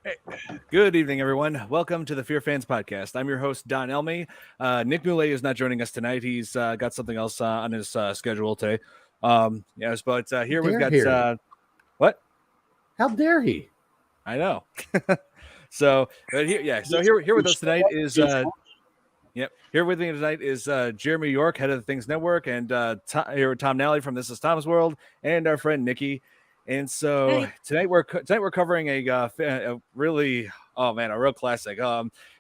Hey, good evening, everyone. Welcome to the FearFans podcast. I'm your host, Don Elmy. Nick Moulet is not joining us tonight. He's got something else on his schedule today. Yes, but here we've got what? How dare he? I know. So, but here, so here with us tonight is here with me tonight is Jeremy York, head of the Things Network, and here with Tom Nally from This Is Tom's World, and our friend Nikki. And so tonight we're covering a really a real classic.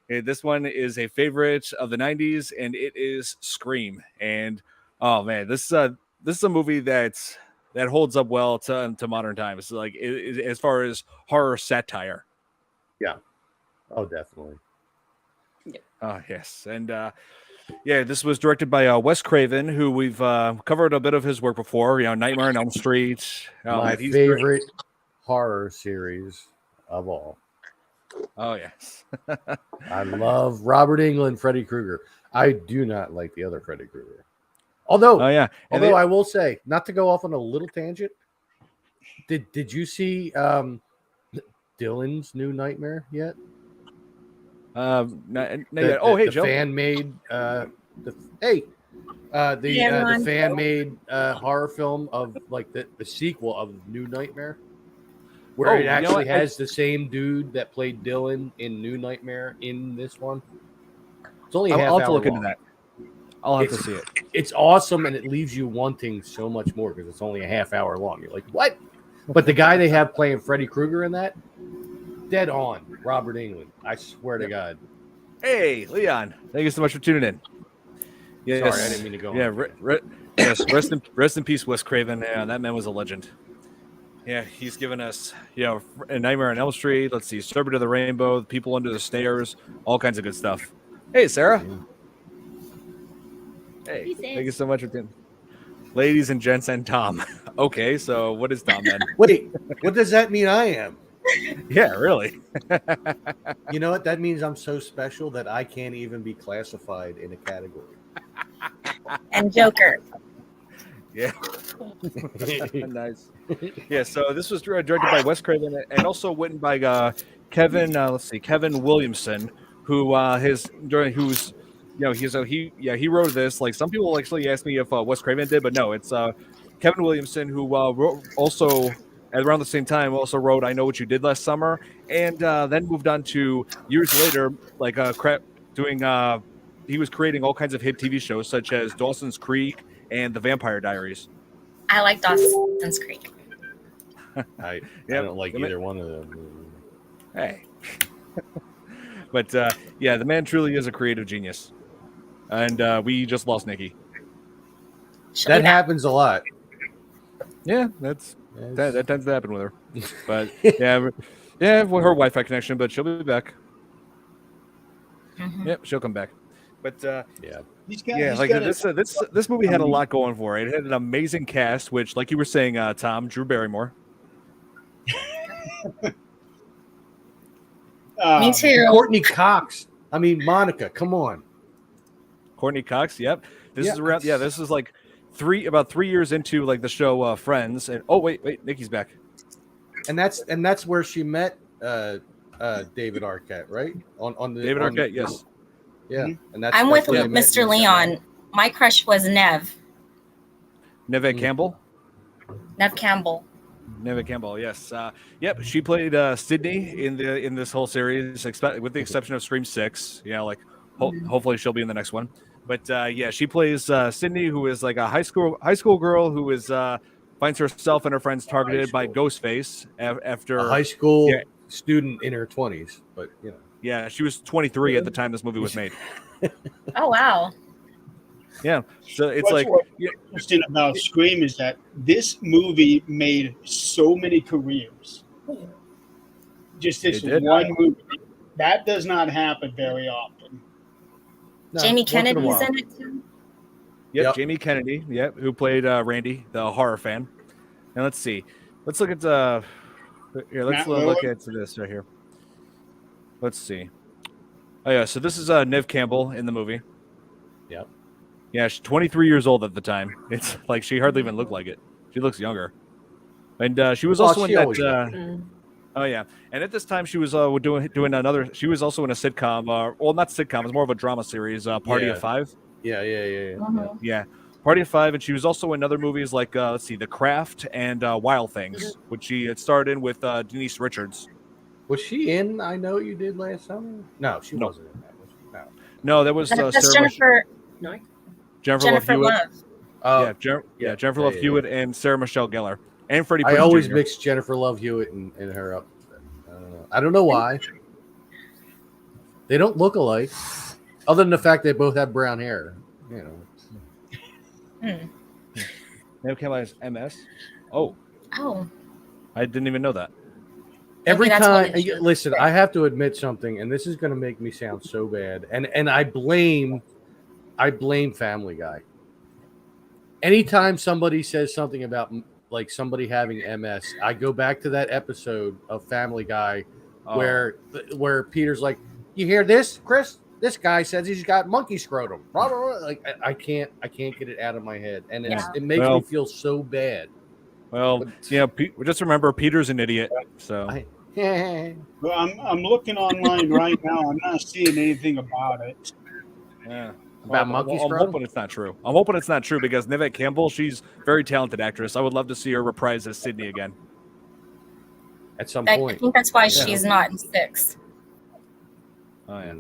This one is a favorite of the '90s, and it is Scream. And oh man, this is a movie that holds up well to modern times, like as far as horror satire. Yeah. Oh, definitely. Oh yes, and this was directed by Wes Craven, who we've covered a bit of his work before. Nightmare on Elm Street. My favorite horror series of all. Oh yes. I love Robert Englund, Freddy Krueger. I do not like the other Freddy Krueger. Although I will say, not to go off on a little tangent, did you see Dylan's new Nightmare yet? Not yet. Oh, hey, Joe. Fan made the fan made horror film of like the sequel of New Nightmare, where it actually has the same dude that played Dylan in New Nightmare in this one. It's only I'll have to look long. into that. I'll have to see it. It's awesome, and it leaves you wanting so much more because it's only a half hour long. You're like, what? But the guy they have playing Freddy Krueger in that, dead on, Robert Englund. I swear to God. Hey, Leon. Thank you so much for tuning in. Yes. Sorry, I didn't mean to go. Yes, rest in peace, Wes Craven. Yeah, that man was a legend. Yeah, he's given us, a Nightmare on Elm Street. Let's see, Serpent of the Rainbow, People Under the Stairs, all kinds of good stuff. Hey, Sarah. Hey, thank you so much for tuning in. Ladies and gents and Tom. Okay, so what is Tom then? Wait, what does that mean I am? Yeah, really. You know what? That means I'm so special that I can't even be classified in a category. And Joker. Yeah. Nice. Yeah, so this was directed by Wes Craven and also written by Kevin Williamson, he wrote this. Like, some people actually asked me if Wes Craven did, but no, it's Kevin Williamson, who wrote also at around the same time also wrote I Know What You Did Last Summer, and then moved on to years later, like he was creating all kinds of hit TV shows such as Dawson's Creek and The Vampire Diaries. I like Dawson's Creek. I don't like either one of them. Hey. But the man truly is a creative genius. And we just lost Nikki. That happens a lot. Yeah, that tends to happen with her. But with her Wi-Fi connection, but she'll be back. Mm-hmm. Yep, she'll come back. But this movie had a lot going for it. It had an amazing cast, which, like you were saying, Tom, Drew Barrymore. Me too. Courtney Cox. I mean, Monica. Come on. Courtney Cox. Yep. This is around. Yeah, this is like about 3 years into like the show Friends. And wait, Nikki's back. And that's where she met David Arquette, right? On the David Arquette. Yes. Yeah. And I'm with Mr. Leon. My crush was Neve. Neve Campbell. Neve Campbell. Neve Campbell, yes. Yep, she played Sydney in this whole series, with the exception of Scream 6. Hopefully she'll be in the next one. But she plays Sydney, who is like a high school girl who is finds herself and her friends targeted by Ghostface after a high school student in her 20s. But yeah, she was 23 at the time this movie was made. Oh wow. Yeah, so it's what's interesting about Scream is that this movie made so many careers. Just this one movie. That does not happen very often. No, Jamie Kennedy's in it too. Yep, Jamie Kennedy. Yep, who played Randy, the horror fan. And let's see. Let's look at look at this right here. Let's see. Oh yeah, so this is Neve Campbell in the movie. Yep. Yeah, she's 23 years old at the time. It's like she hardly even looked like it. She looks younger. And she was also in that. Oh yeah, and at this time she was doing another. She was also in a sitcom. Well, not sitcom. It's more of a drama series. Party of Five. Yeah. Party of Five, and she was also in other movies like let's see, The Craft and Wild Things, which she had starred in with Denise Richards. Was she in I Know You Did Last Summer? No, she wasn't in that. Was she? No, that was that's Jennifer. Jennifer Love. Jennifer Love Hewitt and Sarah Michelle Gellar and Freddie Prinze I always Jr. mix Jennifer Love Hewitt and her up. I don't know why. They don't look alike, other than the fact they both have brown hair. You know. They came out as MS. Oh, I didn't even know that. Every time, listen, I have to admit something, and this is going to make me sound so bad, and I blame Family Guy. Anytime somebody says something about like somebody having MS, I go back to that episode of Family Guy where Peter's like, "You hear this, Chris? This guy says he's got monkey scrotum." Blah, blah, blah. Like I can't get it out of my head, and it makes me feel so bad. Well, just remember Peter's an idiot. So well, I'm looking online right now. I'm not seeing anything about it. Yeah. About monkey scrotum? I'm hoping it's not true. I'm hoping it's not true because Nivette Campbell, she's a very talented actress. I would love to see her reprise as Sydney again. At some point. I think that's why she's not in 6. Oh, yeah.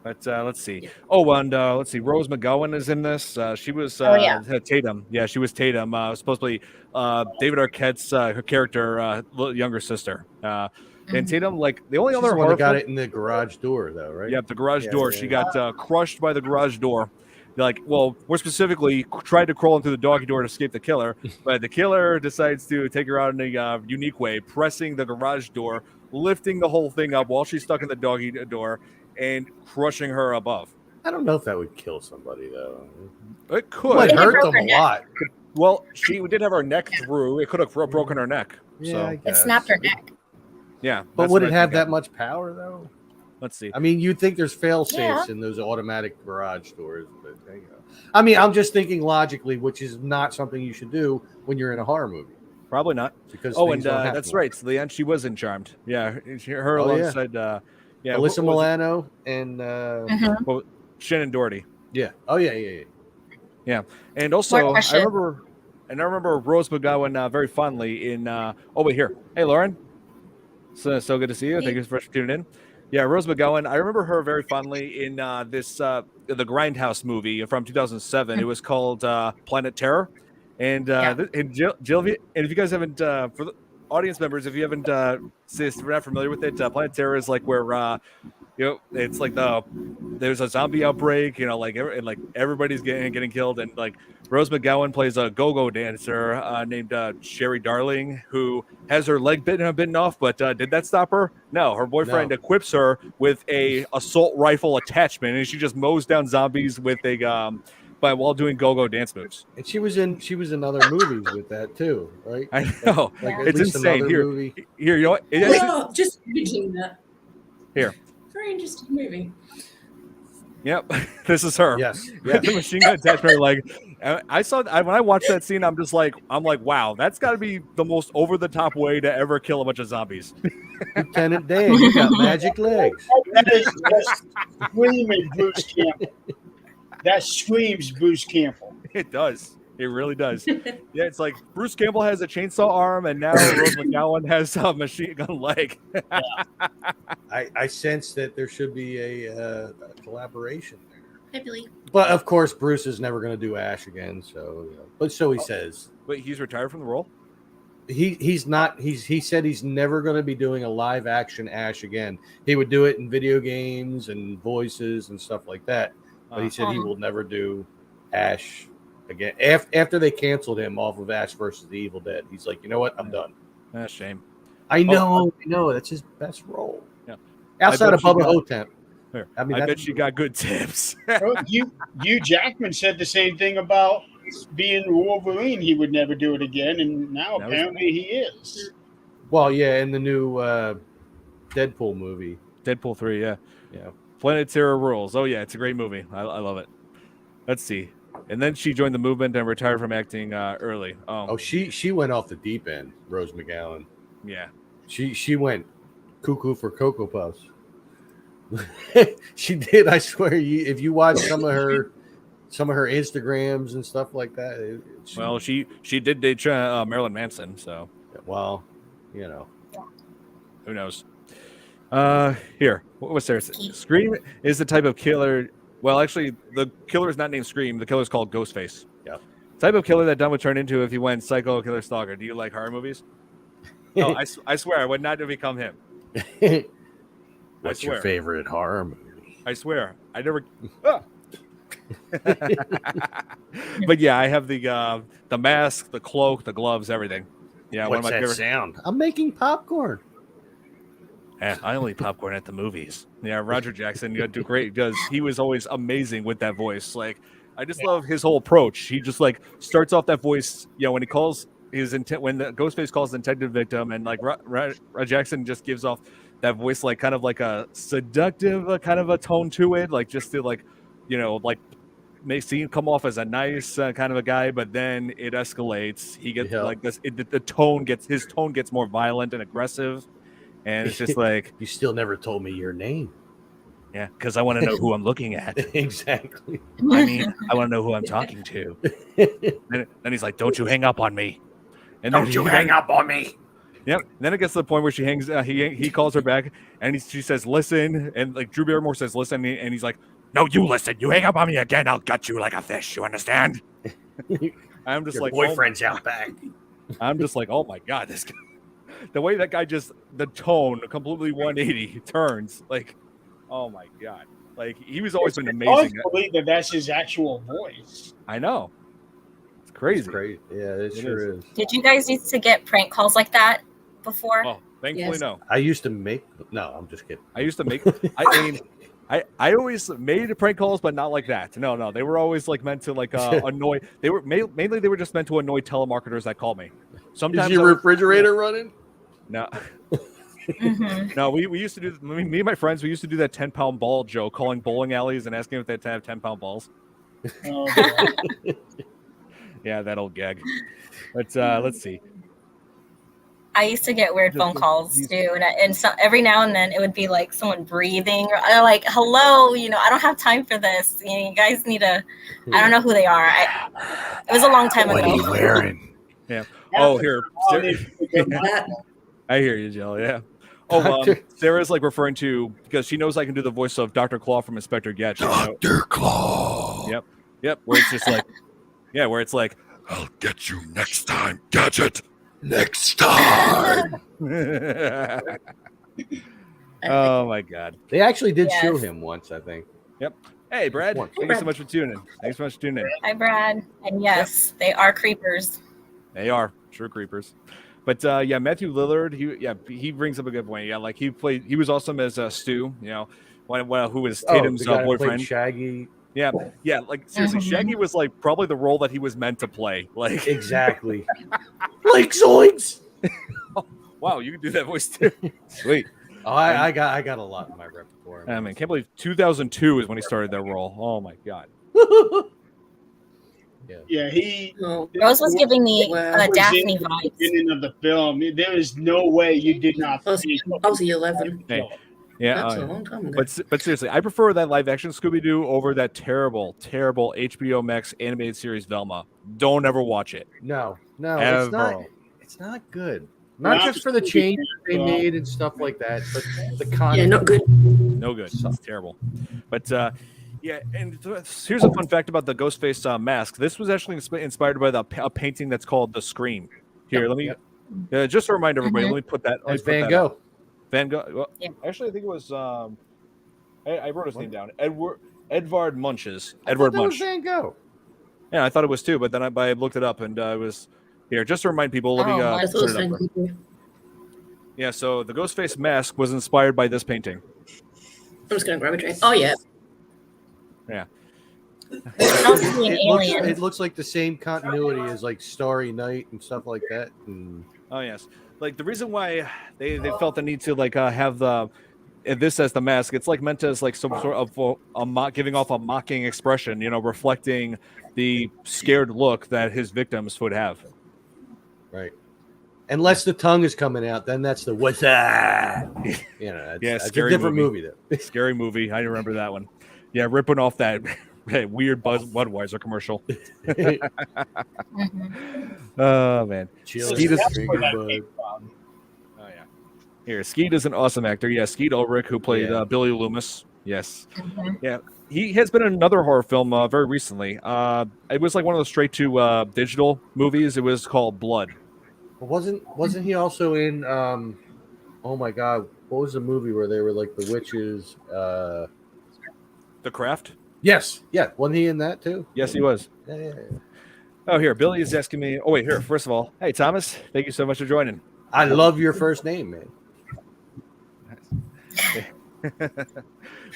But let's see. Oh, and let's see. Rose McGowan is in this. She was Tatum. Yeah, she was Tatum. Supposedly David Arquette's her character, younger sister. And Tatum, like the only other one that got it in the garage door, though, right? Yeah, the garage door. She got crushed by the garage door. Like, well, more specifically, tried to crawl into the doggy door to escape the killer, but the killer decides to take her out in a unique way, pressing the garage door, lifting the whole thing up while she's stuck in the doggy door, and crushing her above. I don't know if that would kill somebody, though. It could. It hurt them a lot. Well, she did have her neck through. It could have broken her neck. Yeah, it snapped her neck. Yeah. But would it have that much power, though? Let's see. I mean, you'd think there's fail-safes in those automatic garage doors. But there you go. I mean, I'm just thinking logically, which is not something you should do when you're in a horror movie. Probably not. Because and that's right. So the end, she was in Charmed. Yeah. Her alongside, Alyssa Milano and Shannon Doherty. Yeah. Oh, yeah. Yeah. And also, I remember Rose McGowan very fondly in, wait, here. Hey, Lauren. So good to see you. Thank you for tuning in. Yeah, Rose McGowan. I remember her very fondly in this the Grindhouse movie from 2007. It was called Planet Terror. And Jill, and if you guys haven't, for the audience members, if you haven't, if you're not familiar with it, Planet Terror is like where it's like there's a zombie outbreak, like everybody's getting killed, and like Rose McGowan plays a go-go dancer named Sherry Darling, who has her leg bitten off, but did that stop her? No, her boyfriend equips her with a assault rifle attachment, and she just mows down zombies with a while doing go-go dance moves. And she was in other movies with that too, right? I know. It's insane. Here, you know what? Just imaging that. Here. Very interesting movie. Yep, this is her. Yes. The machine gun attached to her leg. I saw when I watched that scene, I'm like, wow, that's got to be the most over-the-top way to ever kill a bunch of zombies. Lieutenant Dan, you got magic legs. That's screaming Bruce Campbell. That screams Bruce Campbell. It does. It really does. Yeah, it's like Bruce Campbell has a chainsaw arm, and now Rose McGowan has a machine gun leg. I sense that there should be a collaboration there. Maybe. But of course, Bruce is never going to do Ash again. So, but so he says. Wait, he's retired from the role? He's not. He said he's never going to be doing a live action Ash again. He would do it in video games and voices and stuff like that. But he said he will never do Ash again. After they canceled him off of Ash versus the Evil Dead, he's like, you know what? I'm done. That's a shame. I know. That's his best role. Yeah. Outside of Bubba Hotep. I bet she got good tips. Hugh Jackman said the same thing about being Wolverine. He would never do it again, and now apparently he is. Well, yeah, in the new Deadpool movie. Deadpool 3, yeah. Planet Terror rules. Oh, yeah, it's a great movie. I love it. Let's see. And then she joined the movement and retired from acting early. She went off the deep end, Rose McGowan. Yeah. She went cuckoo for Cocoa Puffs. She did. I swear. If you watch some of her Instagrams and stuff like that. She did date Marilyn Manson. So well, you know, who knows? Here, what's there? Scream is the type of killer. Well, actually, the killer is not named Scream. The killer is called Ghostface. Yeah. Type of killer that Dunn would turn into if he went psycho killer stalker. Do you like horror movies? No, I swear I would not become him. What's your favorite horror movie? I swear I never. But yeah, I have the mask, the cloak, the gloves, everything. Yeah, what's one of my favorite sound? I'm making popcorn. I only eat popcorn at the movies. Yeah, Roger Jackson, you do great because he was always amazing with that voice. Like, I just love his whole approach. He just like starts off that voice, when he calls his intent, when the Ghostface calls the intended victim, and like Roger Jackson just gives off that voice, like kind of like a seductive kind of a tone to it, like just to like, like makes him come off as a nice kind of a guy, but then it escalates. He gets like this. His tone gets more violent and aggressive. And it's just like, you still never told me your name. Yeah, because I want to know who I'm looking at. Exactly. I mean, I want to know who I'm talking to. Then he's like, "Don't you hang up on me." And don't you hang up on me. Yep. And then it gets to the point where she hangs. He calls her back, and she says, "Listen." And like Drew Barrymore says, "Listen," and he's like, "No, you listen. You hang up on me again, I'll gut you like a fish. You understand?" I'm just your like, boyfriend's out back. I'm just like, oh my god, this guy. The way that guy the tone completely 180 turns, like, oh my god, like he was always been amazing. I can't believe that's his actual voice. I know, it's crazy. It's great. Yeah, it sure is. Did you guys used to get prank calls like that before? Oh, thankfully no. I used to make. No, I'm just kidding. I used to make. I mean, I always made prank calls, but not like that. No, they were always like meant to like annoy. They were mainly they were just meant to annoy telemarketers that call me. Sometimes is your refrigerator running? No. No, we used to do, me and my friends, we used to do that 10-pound ball joke, calling bowling alleys and asking if they have 10-pound balls. Oh, yeah, that old gag. But let's see. I used to get weird phone calls too, and so every now and then it would be like someone breathing, or like, "Hello, I don't have time for this. You guys need to." I don't know who they are. It was a long time ago. What are you wearing? Yeah. Oh, here. I hear you, Jill. Yeah. Oh, Sarah's like referring to, because she knows I can do the voice of Dr. Claw from Inspector Gadget. Dr. Claw. Yep. Where it's just like, where it's like, "I'll get you next time, Gadget. Next time." Oh my god. They actually did show him once, I think. Yep. Hey, Brad. Thank you so much for tuning in. Thanks so much for tuning in. Hi, Brad. And yes, they are creepers. They are true creepers. But Matthew Lillard, he brings up a good point. Yeah, like he was awesome as Stu, who was Tatum's boyfriend. Shaggy. Yeah, like seriously, Shaggy was like probably the role that he was meant to play. Like exactly. Like zoinks. Oh, wow, you can do that voice too. Sweet. Oh, I got a lot in my repertoire. I mean, can't believe 2002 is when he started that role. Oh my god. Yeah, Rose was giving me Daphne vibes. Beginning of the film, there is no way you did not. I was 11. Hey. Yeah, that's a long time ago. But seriously, I prefer that live action Scooby Doo over that terrible HBO Max animated series Velma. Don't ever watch it. No, ever. It's not good. Not just for the changes they made and stuff like that, but the content. Yeah, not good. No good. It's terrible. But and here's a fun fact about the Ghostface mask. This was actually inspired by a painting that's called The Scream. Here, let me just to remind everybody. Let me put that. It's Van Gogh. Van Gogh. Well, actually, I think it was. I wrote his name down. Edvard Munch's. Edvard Munch. Was Van Gogh. Yeah, I thought it was too, but then I looked it up and it was here. Just to remind people, let me put it up. Yeah, so the Ghostface mask was inspired by this painting. I'm just gonna grab a drink. Oh yeah. Yeah. It looks like the same continuity as like Starry Night and stuff like that. And... Oh yes, like the reason why they felt the need to like have this as the mask, it's like meant as like some sort of giving off a mocking expression, reflecting the scared look that his victims would have. Right. Unless the tongue is coming out, then that's the what's that? You know, that's a different movie though. Scary movie. I remember that one. Yeah, ripping off that weird Budweiser commercial. Oh man, Skeet is here. Skeet is an awesome actor. Yeah, Skeet Ulrich, who played Billy Loomis. Yes, yeah. He has been in another horror film very recently. It was like one of those straight to digital movies. It was called Blood. Wasn't he also in? Oh my God, what was the movie where they were like the witches? The Craft. Yes, yeah. Wasn't he in that too? Yes, he was. Yeah. Oh, here, Billy is asking me. Oh wait, here. First of all, hey Thomas, thank you so much for joining. I love your first name, man.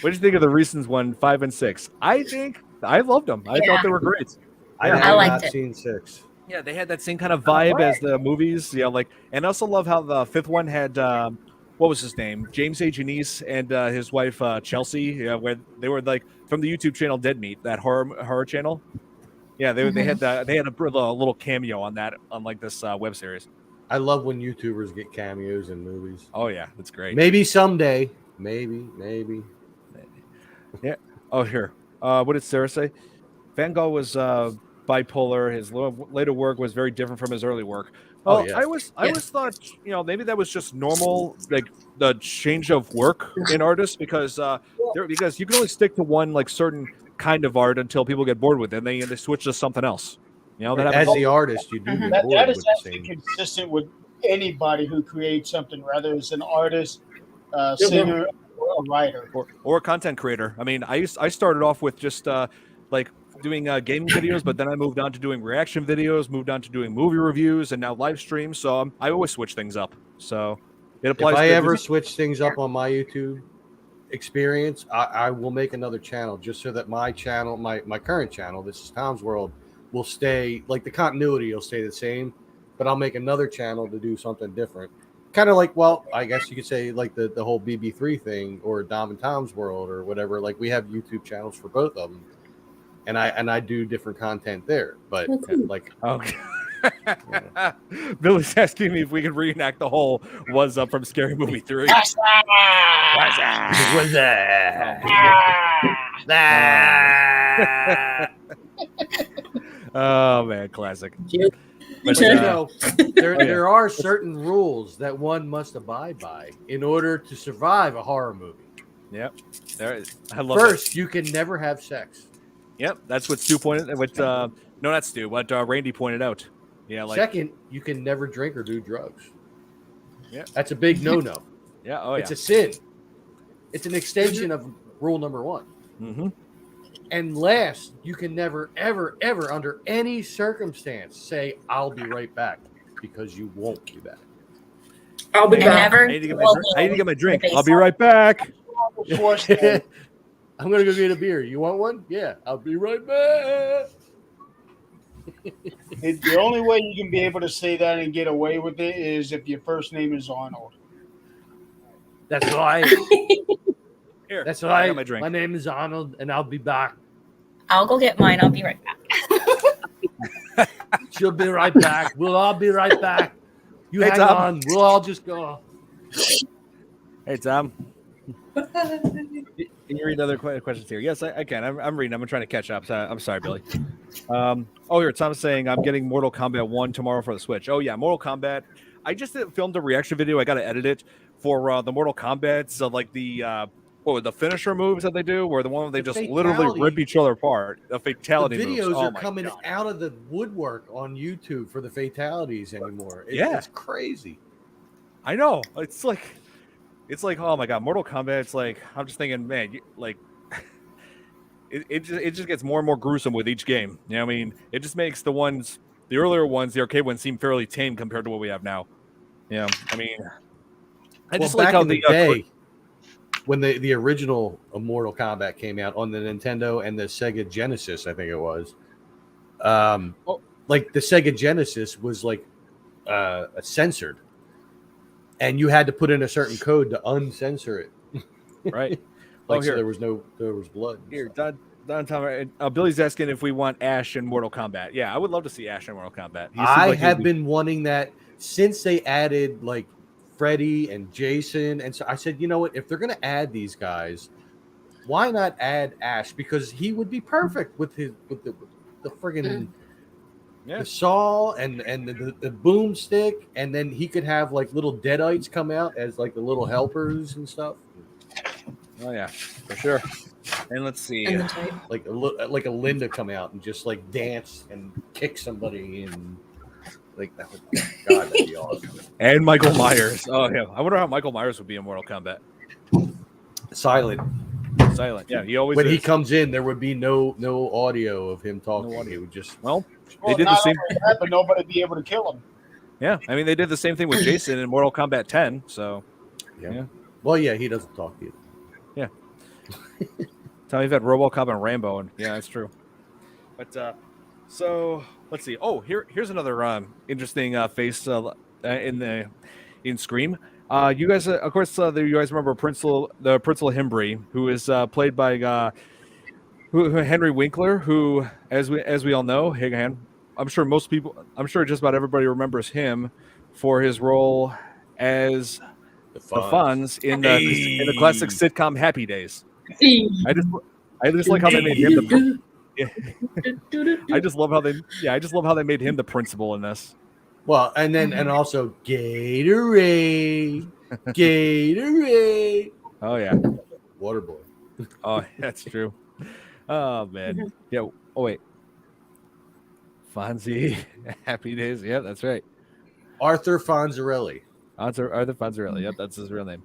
What did you think of the recent 5 and 6? I loved them. I thought they were great. I have not seen 6. Yeah, they had that same kind of vibe as the movies. Yeah, and I also love how the 5th one had what was his name? James A. Janice and his wife Chelsea. Yeah, where they were like from the YouTube channel Dead Meat, that horror channel. Yeah, they had a little cameo on that on like this web series. I love when YouTubers get cameos in movies. Oh yeah, that's great. Maybe someday. Maybe. Yeah. Oh, here. What did Sarah say? Van Gogh was bipolar. His later work was very different from his early work. Well, I always thought, maybe that was just normal, like the change of work in artists, because you can only stick to one like certain kind of art until people get bored with it, and they switch to something else. That as the artist, you do get bored that with is the actually consistent with anybody who creates something, whether it's an artist, singer, or a writer, or a content creator. I mean, I started off with just like doing gaming videos, but then I moved on to doing reaction videos, moved on to doing movie reviews, and now live streams. So I always switch things up. So it applies. If I ever switch things up on my YouTube experience, I will make another channel just so that my channel, my current channel, This Is Tom's World, will stay, like the continuity will stay the same, but I'll make another channel to do something different. Kind of like, well, I guess you could say like the whole BB3 thing or Dom and Tom's World or whatever. Like we have YouTube channels for both of them, and I do different content there. But like, okay. Billy's asking me if we could reenact the whole "Was Up" from Scary Movie 3. What's that? Oh man, classic. But, there are certain rules that one must abide by in order to survive a horror movie. Yep. I love First, you can never have sex. Yep, that's what Stu pointed. No, not Stu. What Randy pointed out. Yeah. Second, you can never drink or do drugs. Yeah, that's a big no-no. Yeah. Oh, it's a sin. It's an extension of rule number 1. Mm-hmm. And last, you can never, ever, ever, under any circumstance, say, "I'll be right back," because you won't be back. I'll be back. I need to get my drink. I'll be right back. I'm going to go get a beer. You want one? Yeah, I'll be right back. The only way you can be able to say that and get away with it is if your first name is Arnold. That's right. Here, that's right. My drink. My name is Arnold, and I'll be back. I'll go get mine. I'll be right back. She'll be right back. We'll all be right back. You hang on. We'll all just go. Hey, Tom. Can you read other questions here? Yes, I can. I'm reading. I'm trying to catch up. I'm sorry, Billy. Here, Tom's saying I'm getting Mortal Kombat 1 tomorrow for the Switch. Oh, yeah, Mortal Kombat. I just filmed a reaction video. I got to edit it for the Mortal Kombat. So, like the finisher moves that they do, where the one where they just literally rip each other apart. The fatality moves. The videos are coming out of the woodwork on YouTube for the fatalities anymore. It's crazy. I know. It's like, oh my god, Mortal Kombat. It's like, I'm just thinking, man, it just gets more and more gruesome with each game. You know what I mean? It just makes the earlier ones, the arcade ones, seem fairly tame compared to what we have now. Yeah, I mean, I just like how the day. When the original Mortal Kombat came out on the Nintendo and the Sega Genesis, I think it was, like the Sega Genesis was like censored, and you had to put in a certain code to uncensor it. Right. So there was blood. Here, Don Tom, Billy's asking if we want Ash in Mortal Kombat. Yeah, I would love to see Ash in Mortal Kombat. I have been wanting that since they added like Freddy and Jason, and so I said, you know what? If they're gonna add these guys, why not add Ash? Because he would be perfect with the friggin' the saw and the boomstick, and then he could have like little deadites come out as like the little helpers and stuff. Oh yeah, for sure. And let's see, like a Linda come out and just like dance and kick somebody and like that would, God, that'd be awesome. And Michael Myers. Oh yeah, I wonder how Michael Myers would be in Mortal Kombat. Silent. Yeah, he always. When is. he comes in, there would be no audio of him talking. No audio. It would just they did the same. That, but nobody would be able to kill him. Yeah, I mean they did the same thing with Jason in Mortal Kombat 10. So yeah. Well, yeah, he doesn't talk either. Yeah. Tell me you've had RoboCop and Rambo, and yeah, that's true. But so let's see. Oh, here's another interesting face in Scream. You guys, of course, you guys remember Principal Himbry, who is played by Henry Winkler, who, as we all know, I'm sure just about everybody remembers him for his role as the Fonz in the classic sitcom Happy Days. I just like how they made him I just love how they made him the principal in this. Well, and also Gatorade. Oh yeah, Waterboy. Oh, that's true. Oh man, yeah. Oh wait, Fonzie, Happy Days. Yeah, that's right. Arthur Fonzarelli. Arthur Fonzarelli. Yep, that's his real name.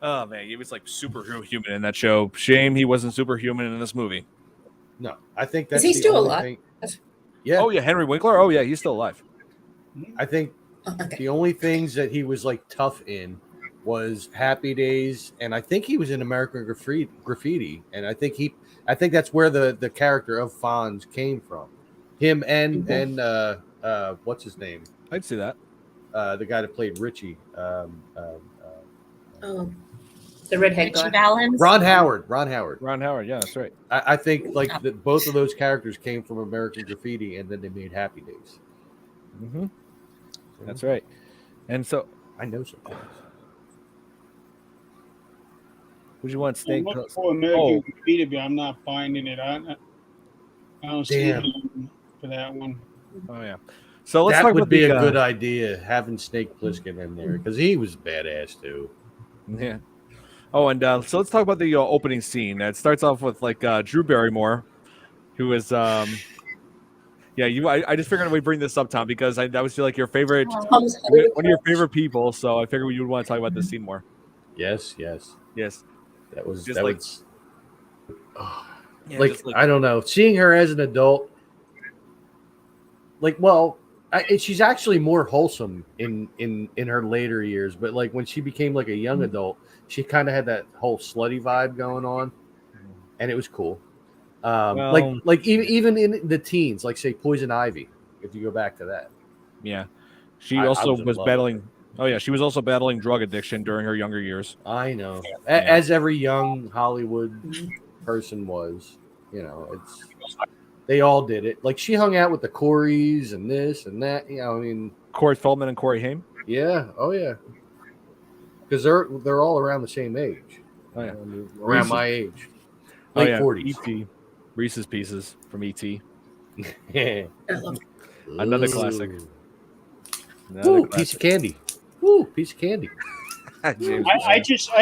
Oh man, he was like superhuman in that show. Shame he wasn't superhuman in this movie. No, I think that's. Is he still alive? Yeah. Oh yeah, Henry Winkler. Oh yeah, he's still alive. I think the only things that he was like tough in was Happy Days, and I think he was in American Graffiti, and I think that's where the character of Fonz came from. Him and what's his name? I'd see that. The guy that played Richie. The redhead guy. Ron Howard. Yeah, that's right. I think like both of those characters came from American Graffiti, and then they made Happy Days. Mm-hmm. That's right. And so I know some things. Would you want Snake? I'm looking for American Graffiti, but I'm not finding it. I don't see it for that one. Oh yeah. So let's that talk would about be a good idea, having Snake Plissken in there, because he was badass too. Yeah. Oh, and so let's talk about the opening scene. It starts off with like Drew Barrymore, who is I just figured we'd bring this up, Tom, because that was like your favorite, one of your favorite people. So I figured you would want to talk about this scene more. Yes. That was just that like, was, I don't know, seeing her as an adult. Like, well, she's actually more wholesome in her later years, but like when she became like a young adult, she kind of had that whole slutty vibe going on, and it was cool. Like even in the teens, like say Poison Ivy, if you go back to that. Yeah, she also was battling. Oh yeah, she was also battling drug addiction during her younger years. I know, as every young Hollywood person was. You know, they all did it. Like she hung out with the Coreys and this and that. You know, I mean, Corey Feldman and Corey Haim. Yeah. Oh yeah. Because they're all around the same age. Oh yeah, around my age. Late 40s. E.T. Reese's Pieces from E.T. Another classic. Piece of candy. Ooh, piece of candy. I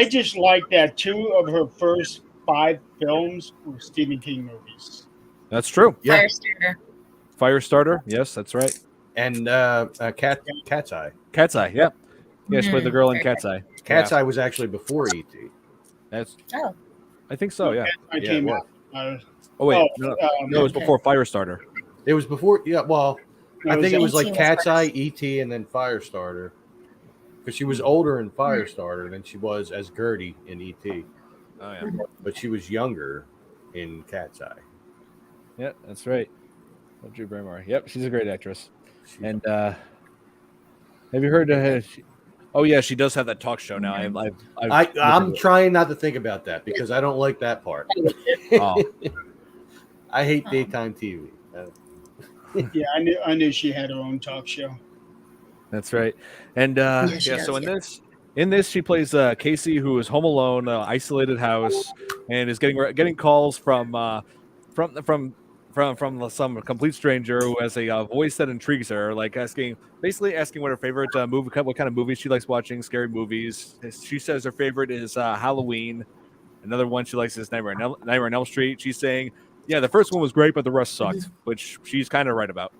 just like that 2 of her first 5 films were Stephen King movies. That's true. Yeah. Firestarter. Yes, that's right. And Cat's Eye. Cat's Eye. Yep. Yeah, she played the girl in Cat's Eye. Cat's Eye was actually before E.T. That's. Oh. I think so. Yeah. I came out. Oh wait, no, it was before Firestarter. It was before. Yeah. Well, I think it was like Cat's Eye, E.T., and then Firestarter. Because she was older in Firestarter than she was as Gertie in E.T. Oh yeah. But she was younger in Cat's Eye. Yep, that's right. Drew Barrymore. Yep, she's a great actress. And have you heard? Oh yeah, she does have that talk show now. I'm trying not to think about that because I don't like that part. Oh. I hate daytime TV. Yeah, I knew she had her own talk show. That's right. And so in this she plays Casey, who is home alone, isolated house, and is getting calls from some complete stranger who has a voice that intrigues her, like basically asking what her favorite what kind of movies she likes watching, scary movies. She says her favorite is Halloween. Another one she likes is Nightmare on Elm Street. She's saying, yeah, the first one was great, but the rest sucked, which she's kind of right about.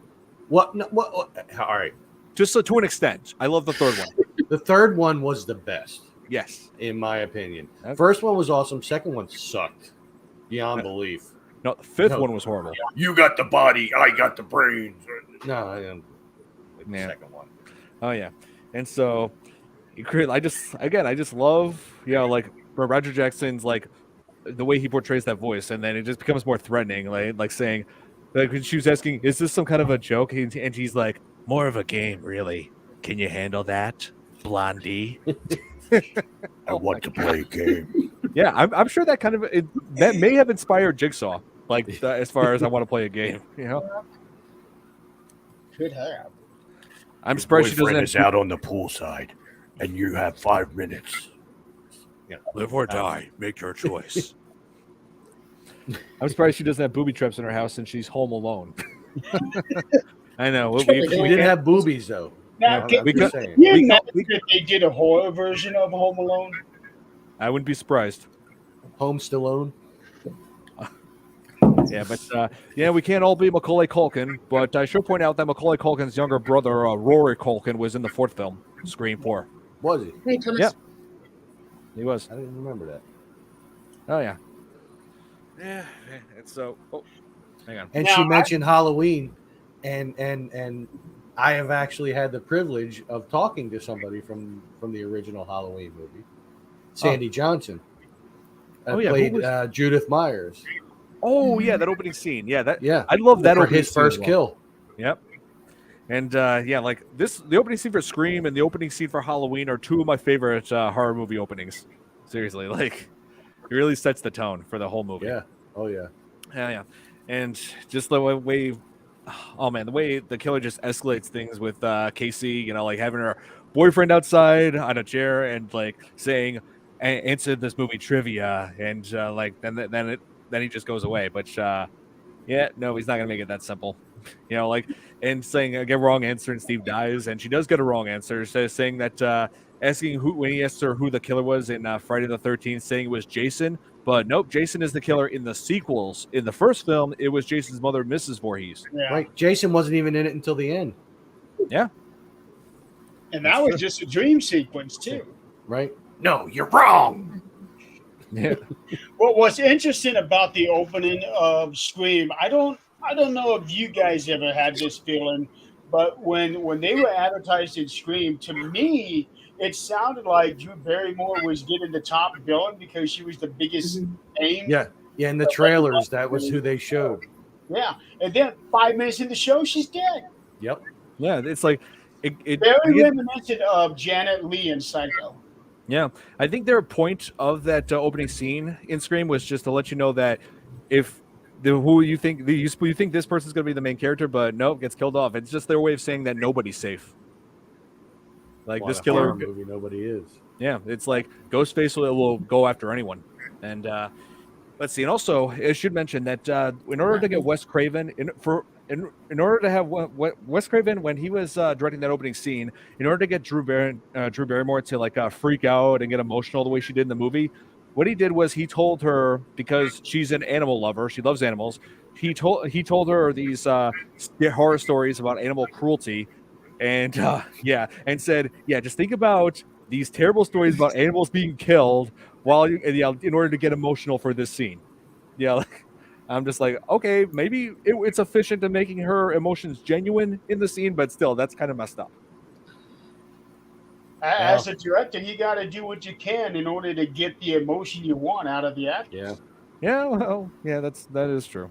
What? No, what? All right. Just to an extent. I love the third one. The third one was the best. Yes. In my opinion. First one was awesome. Second one sucked beyond belief. No, the fifth one was horrible. You got the body, I got the brains. No, I didn't. The second one. Oh, yeah. And so, I just love, like, Roger Jackson's, like, the way he portrays that voice, and then it just becomes more threatening, like saying, like, when she was asking, is this some kind of a joke? And he's like, more of a game, really. Can you handle that, Blondie? I want to play a game. Yeah, I'm sure that that may have inspired Jigsaw, like, as far as I want to play a game, Could have. I'm surprised she doesn't is out on the poolside, and you have 5 minutes. Yeah. Live or die, make your choice. I'm surprised she doesn't have booby traps in her house since she's home alone. I know. We didn't have boobies, though. Now, if they did a horror version of Home Alone? I wouldn't be surprised. Home Stallone? Yeah, but we can't all be Macaulay Culkin, but I should point out that Macaulay Culkin's younger brother, Rory Culkin, was in the fourth film, Scream 4. Was he? Hey, Thomas. Yeah. He was. I didn't remember that. Oh, yeah. Yeah, it's so... Oh, hang on. And now, she mentioned Halloween, and I have actually had the privilege of talking to somebody from the original Halloween movie, Sandy Johnson. Played Judith Myers. Oh yeah, that opening scene. Yeah, I love that. For his first kill. Yep. And like the opening scene for Scream and the opening scene for Halloween are two of my favorite horror movie openings. Seriously, like it really sets the tone for the whole movie. Yeah. Oh yeah. Yeah. And just the way, oh man, the way the killer just escalates things with Casey, like having her boyfriend outside on a chair and like saying, answer this movie trivia, and then he just goes away. But no, he's not gonna make it that simple. And saying I get a wrong answer and Steve dies, and she does get a wrong answer. Saying that asking when he asked her who the killer was in Friday the 13th, saying it was Jason, but nope, Jason is the killer in the sequels. In the first film, it was Jason's mother, Mrs. Voorhees. Yeah. Right, Jason wasn't even in it until the end. Yeah, and that was just a dream sequence too. Right? No, you're wrong. Yeah. Well, what's interesting about the opening of Scream, I don't know if you guys ever had this feeling, but when they were advertising Scream, to me, it sounded like Drew Barrymore was getting the top billing because she was the biggest name. Yeah, in the trailers, that was who they showed. Yeah, and then 5 minutes in the show, she's dead. Yep. Yeah, it's like it very reminiscent of Janet Leigh in Psycho. Yeah, I think their point of that opening scene in Scream was just to let you know that if you think this person's going to be the main character, but nope, gets killed off. It's just their way of saying that nobody's safe. Like this killer movie, nobody is. Yeah, it's like Ghostface will go after anyone. And let's see. And also, I should mention that in order to get Wes Craven in order to have Wes Craven, when he was directing that opening scene, in order to get Drew Barrymore to like freak out and get emotional the way she did in the movie, what he did was he told her, because she's an animal lover, she loves animals. He told her these horror stories about animal cruelty, and and said, just think about these terrible stories about animals being killed in order to get emotional for this scene. I'm just like, okay, maybe it's efficient in making her emotions genuine in the scene, but still, that's kind of messed up. As a director, you got to do what you can in order to get the emotion you want out of the actor. Yeah. Yeah. Well, yeah, that is true.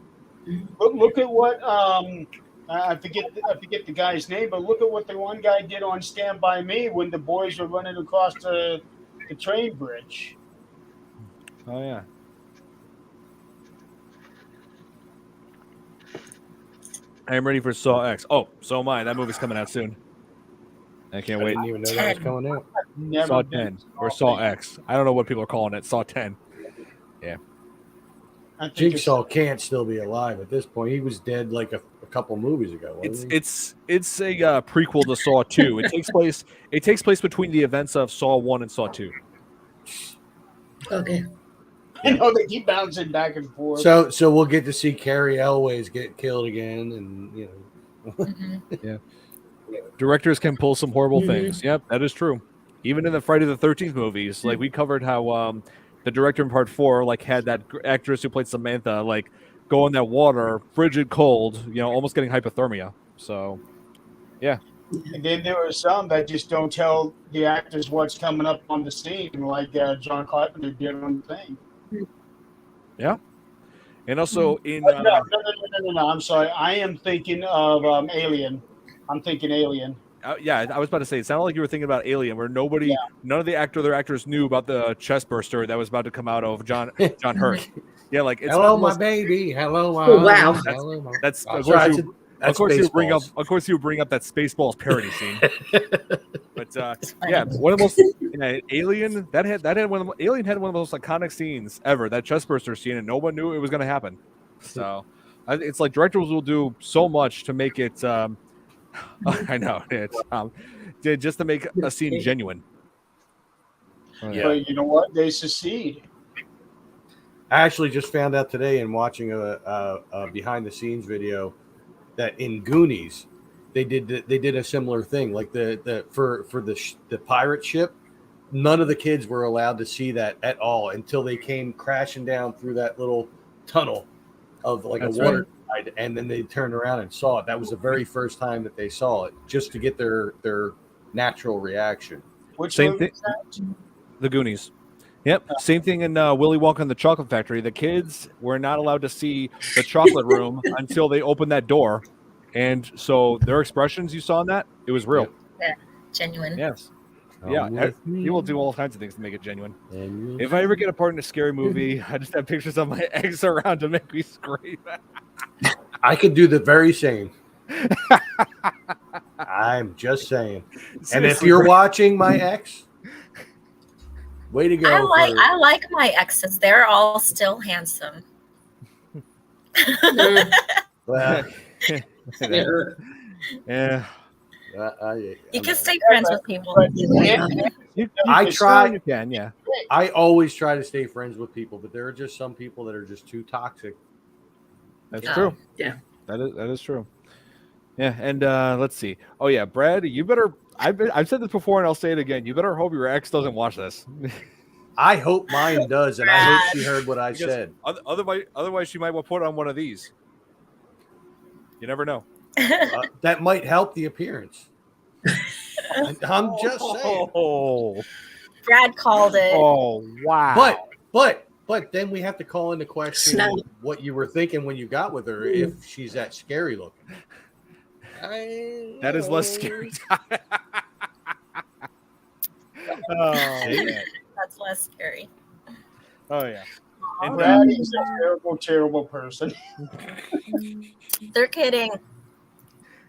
Look at what I forget the guy's name, but look at what the one guy did on Stand By Me when the boys were running across the train bridge. Oh yeah. I am ready for Saw X. Oh, so am I. That movie's coming out soon. I can't wait. I didn't even know that was coming out. Saw 10 or Saw X. I don't know what people are calling it. Saw 10. Yeah. Jigsaw can't still be alive at this point. He was dead like a couple movies ago. It's a prequel to Saw 2. It takes place between the events of Saw 1 and Saw 2. Okay. I know they keep bouncing back and forth. So we'll get to see Carrie Elways get killed again, and yeah. Directors can pull some horrible things. Yep, that is true. Even in the Friday the 13th movies, like we covered how the director in part 4 like had that actress who played Samantha like go in that water, frigid cold, almost getting hypothermia. So, yeah. And then there are some that just don't tell the actors what's coming up on the scene, like John Carpenter did on the thing. Yeah. And also in no, I'm sorry. I am thinking of Alien. I'm thinking Alien. Yeah, I was about to say, it sounded like you were thinking about Alien, where none of the actors knew about the chest burster that was about to come out of John Hurt. Yeah, like it's hello, my baby. Hello, my wow. That's of course you bring up that Spaceballs parody scene. But yeah, one of the most Alien had one of the most iconic scenes ever. That chest burster scene, and no one knew it was going to happen. So it's like directors will do so much to make it. I know it's just to make a scene genuine. But you know what? They succeed. I actually just found out today in watching a behind the scenes video that in Goonies they did a similar thing. Like for the pirate ship, none of the kids were allowed to see that at all until they came crashing down through that little tunnel of like a water slide, and then they turned around and saw it. That was the very first time that they saw it, just to get their natural reaction. Which same thing? The Goonies. Yep. Same thing in Willy Wonka and the Chocolate Factory. The kids were not allowed to see the chocolate room until they opened that door. And so their expressions you saw in that, it was real. Yeah, genuine. Yes. Yeah. He will do all kinds of things to make it genuine. If I ever get a part in a scary movie, I just have pictures of my ex around to make me scream. I could do the very same. I'm just saying. Seriously, and if you're watching my ex, way to go. I like my exes. They're all still handsome. Well, yeah. You can stay friends with people. I try. You can, yeah. I always try to stay friends with people, but there are just some people that are just too toxic. That's true. Yeah. That is true. Yeah, and let's see. Oh yeah, Brad, you better. I've said this before, and I'll say it again. You better hope your ex doesn't watch this. I hope mine does, and I hope she heard what I said. Otherwise, she might put on one of these. You never know. That might help the appearance. I'm just saying. Oh, Brad called it. Oh wow! But then we have to call into question what you were thinking when you got with her. If she's that scary looking, that is less scary. That's less scary. Oh yeah. And Brad is a terrible, terrible person. They're kidding.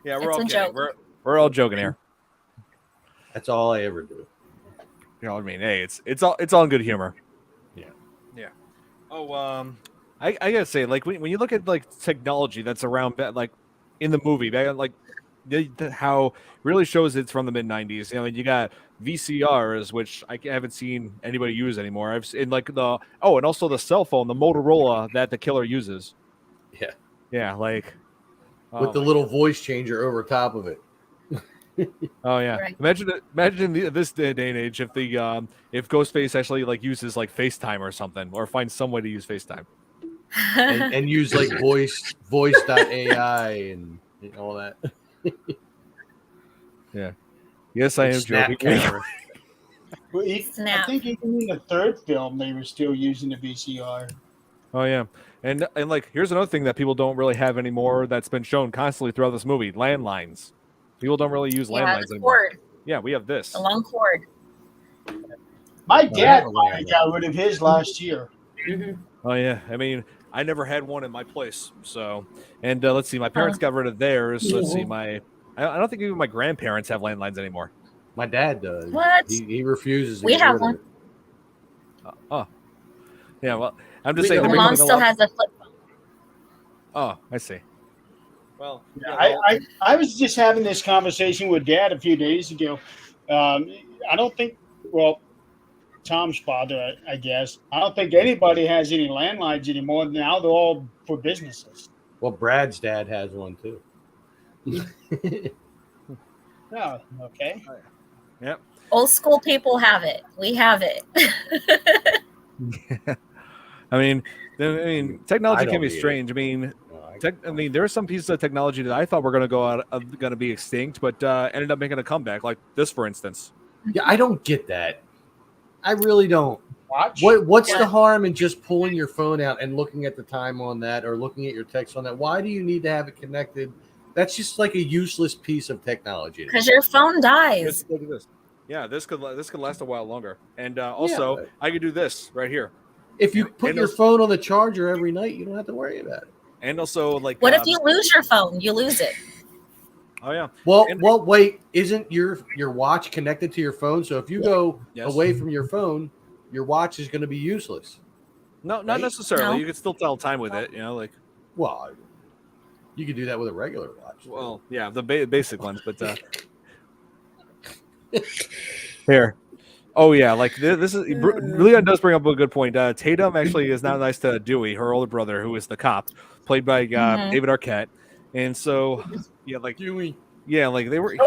Yeah, we're all kidding. We're all joking here. That's all I ever do. You know what I mean? Hey, it's all in good humor. Yeah. Oh, I gotta say, like when you look at like technology that's around, like in the movie, like how it really shows it's from the mid '90s. You got VCRs, which I haven't seen anybody use anymore. I've seen like and also the cell phone, the Motorola that the killer uses. Yeah. Yeah, like with the little voice changer over top of it. Oh yeah! Right. Imagine this day and age if if Ghostface actually like uses like FaceTime or something, or finds some way to use FaceTime and use like voice.ai and all that. Yeah. Yes, I am joking. Well, I think even in the third film they were still using the VCR. Oh yeah, and like here's another thing that people don't really have anymore that's been shown constantly throughout this movie: landlines. People don't really use landlines anymore. Cord. Yeah, we have this. A long cord. My dad got rid of his last year. Mm-hmm. Oh yeah, I mean, I never had one in my place. So, let's see, my parents got rid of theirs. Let's see, I don't think even my grandparents have landlines anymore. My dad does. What? He refuses to We get have rid one. of it. Oh, yeah. Well, I'm just saying. My mom still has a flip phone. Oh, I see. Well, I was just having this conversation with Dad a few days ago. I don't think, well, Tom's father, I guess. I don't think anybody has any landlines anymore. Now they're all for businesses. Well, Brad's dad has one too. Oh, okay. Yep. Old school people have it. We have it. I mean, technology can be need strange. I mean, there are some pieces of technology that I thought were going to go out, going to be extinct, but ended up making a comeback. Like this, for instance. Yeah, I don't get that. I really don't. Watch. What's the harm in just pulling your phone out and looking at the time on that, or looking at your text on that? Why do you need to have it connected? That's just like a useless piece of technology. Because your phone dies. Look at this. Yeah, this could last a while longer. And also, I could do this right here. If you put your phone on the charger every night, you don't have to worry about it. And also, like, what if you lose your phone? You lose it. Oh yeah. Well, wait. Isn't your watch connected to your phone? So if you go away from your phone, your watch is going to be useless. No, not necessarily. No. You can still tell time with it. Well, you could do that with a regular watch. Well, yeah, the basic ones, but here. Oh yeah, like this is Leon does bring up a good point. Tatum actually is now nice to Dewey, her older brother, who is the cop, played by David Arquette, and so like Dewey. Yeah, like they were. He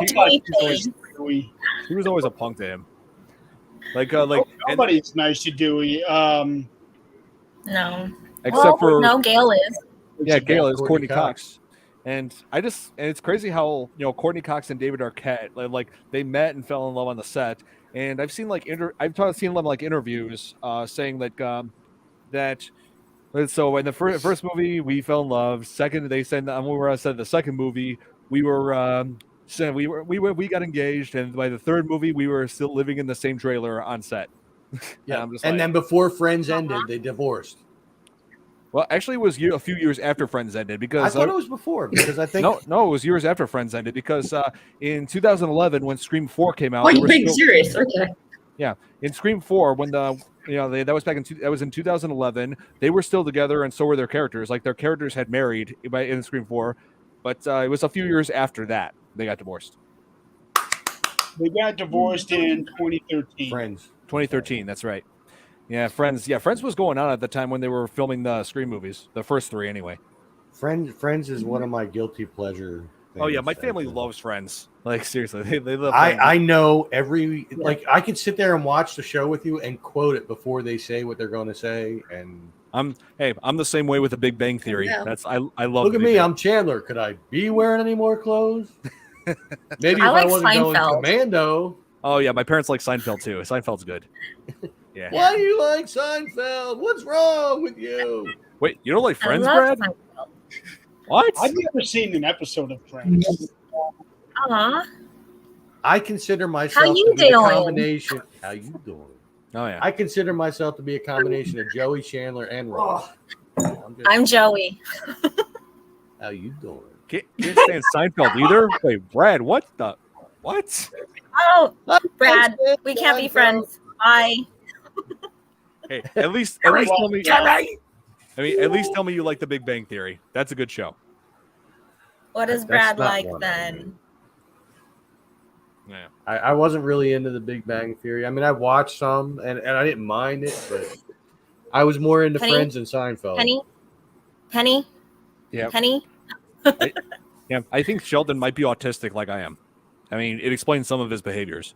was always a punk to him. Nobody's nice to Dewey. No. Except for Gail is. Yeah, Gail is Courtney Cox. And it's crazy how Courtney Cox and David Arquette like they met and fell in love on the set. And I've seen seen them like interviews saying that so in the first movie we fell in love. Second, they said when we were on set of the second movie we got engaged, and by the third movie we were still living in the same trailer on set. Yeah, and then before Friends ended, they divorced. Well, actually, it was a few years after Friends ended because I thought it was before. Because I think no, it was years after Friends ended because in 2011 when Scream 4 came out. Oh, you're being serious? Okay. Yeah, in Scream 4 when that was in 2011. They were still together, and so were their characters. Like their characters had married in Scream 4, but it was a few years after that they got divorced. They got divorced in 2013. Friends. 2013. That's right. Yeah, Friends. Yeah, Friends was going on at the time when they were filming the Scream movies, the first three anyway. Friends is one of my guilty pleasure things. Oh yeah, my family loves Friends. Like seriously, they love. I know every I could sit there and watch the show with you and quote it before they say what they're going to say. And I'm the same way with The Big Bang Theory. Yeah. That's I love. Look at me, I'm Chandler. Could I be wearing any more clothes? Maybe if I wasn't going commando. Oh yeah, my parents like Seinfeld too. Seinfeld's good. Yeah. Why do you like Seinfeld? What's wrong with you? Wait, you don't like Friends, Brad? Seinfeld. What? I've never seen an episode of Friends. I consider myself to be a combination. How you doing? Oh yeah. I consider myself to be a combination of Joey, Chandler, and Ross. I'm Joey. How you doing? Can't stand Seinfeld either. Wait, Brad, what? Oh, Brad, we can't be friends. Bye. Hey, at least tell me. At least tell me you like The Big Bang Theory. That's a good show. What does Brad like then? Yeah, I wasn't really into The Big Bang Theory. I mean, I watched some and I didn't mind it, but I was more into Friends and Seinfeld. Penny. Yeah. Penny. I think Sheldon might be autistic, like I am. I mean, it explains some of his behaviors.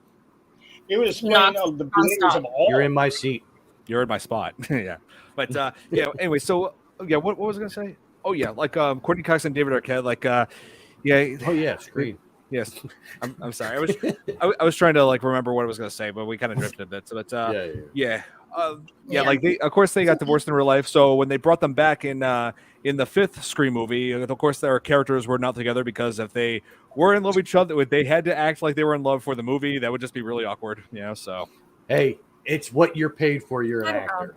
It would explain the behaviors of all. You're in my seat. You're in my spot. Yeah. But anyway, so what was I gonna say? Oh yeah, like Courtney Cox and David Arquette, like Oh yeah, Scream. Yes. I'm sorry. I was trying to like remember what I was gonna say, but we kind of drifted a bit. So but like they got divorced in real life. So when they brought them back in the fifth Scream movie, of course their characters were not together because if they were in love with each other, they had to act like they were in love for the movie. That would just be really awkward, So hey, it's what you're paid for. You're an actor.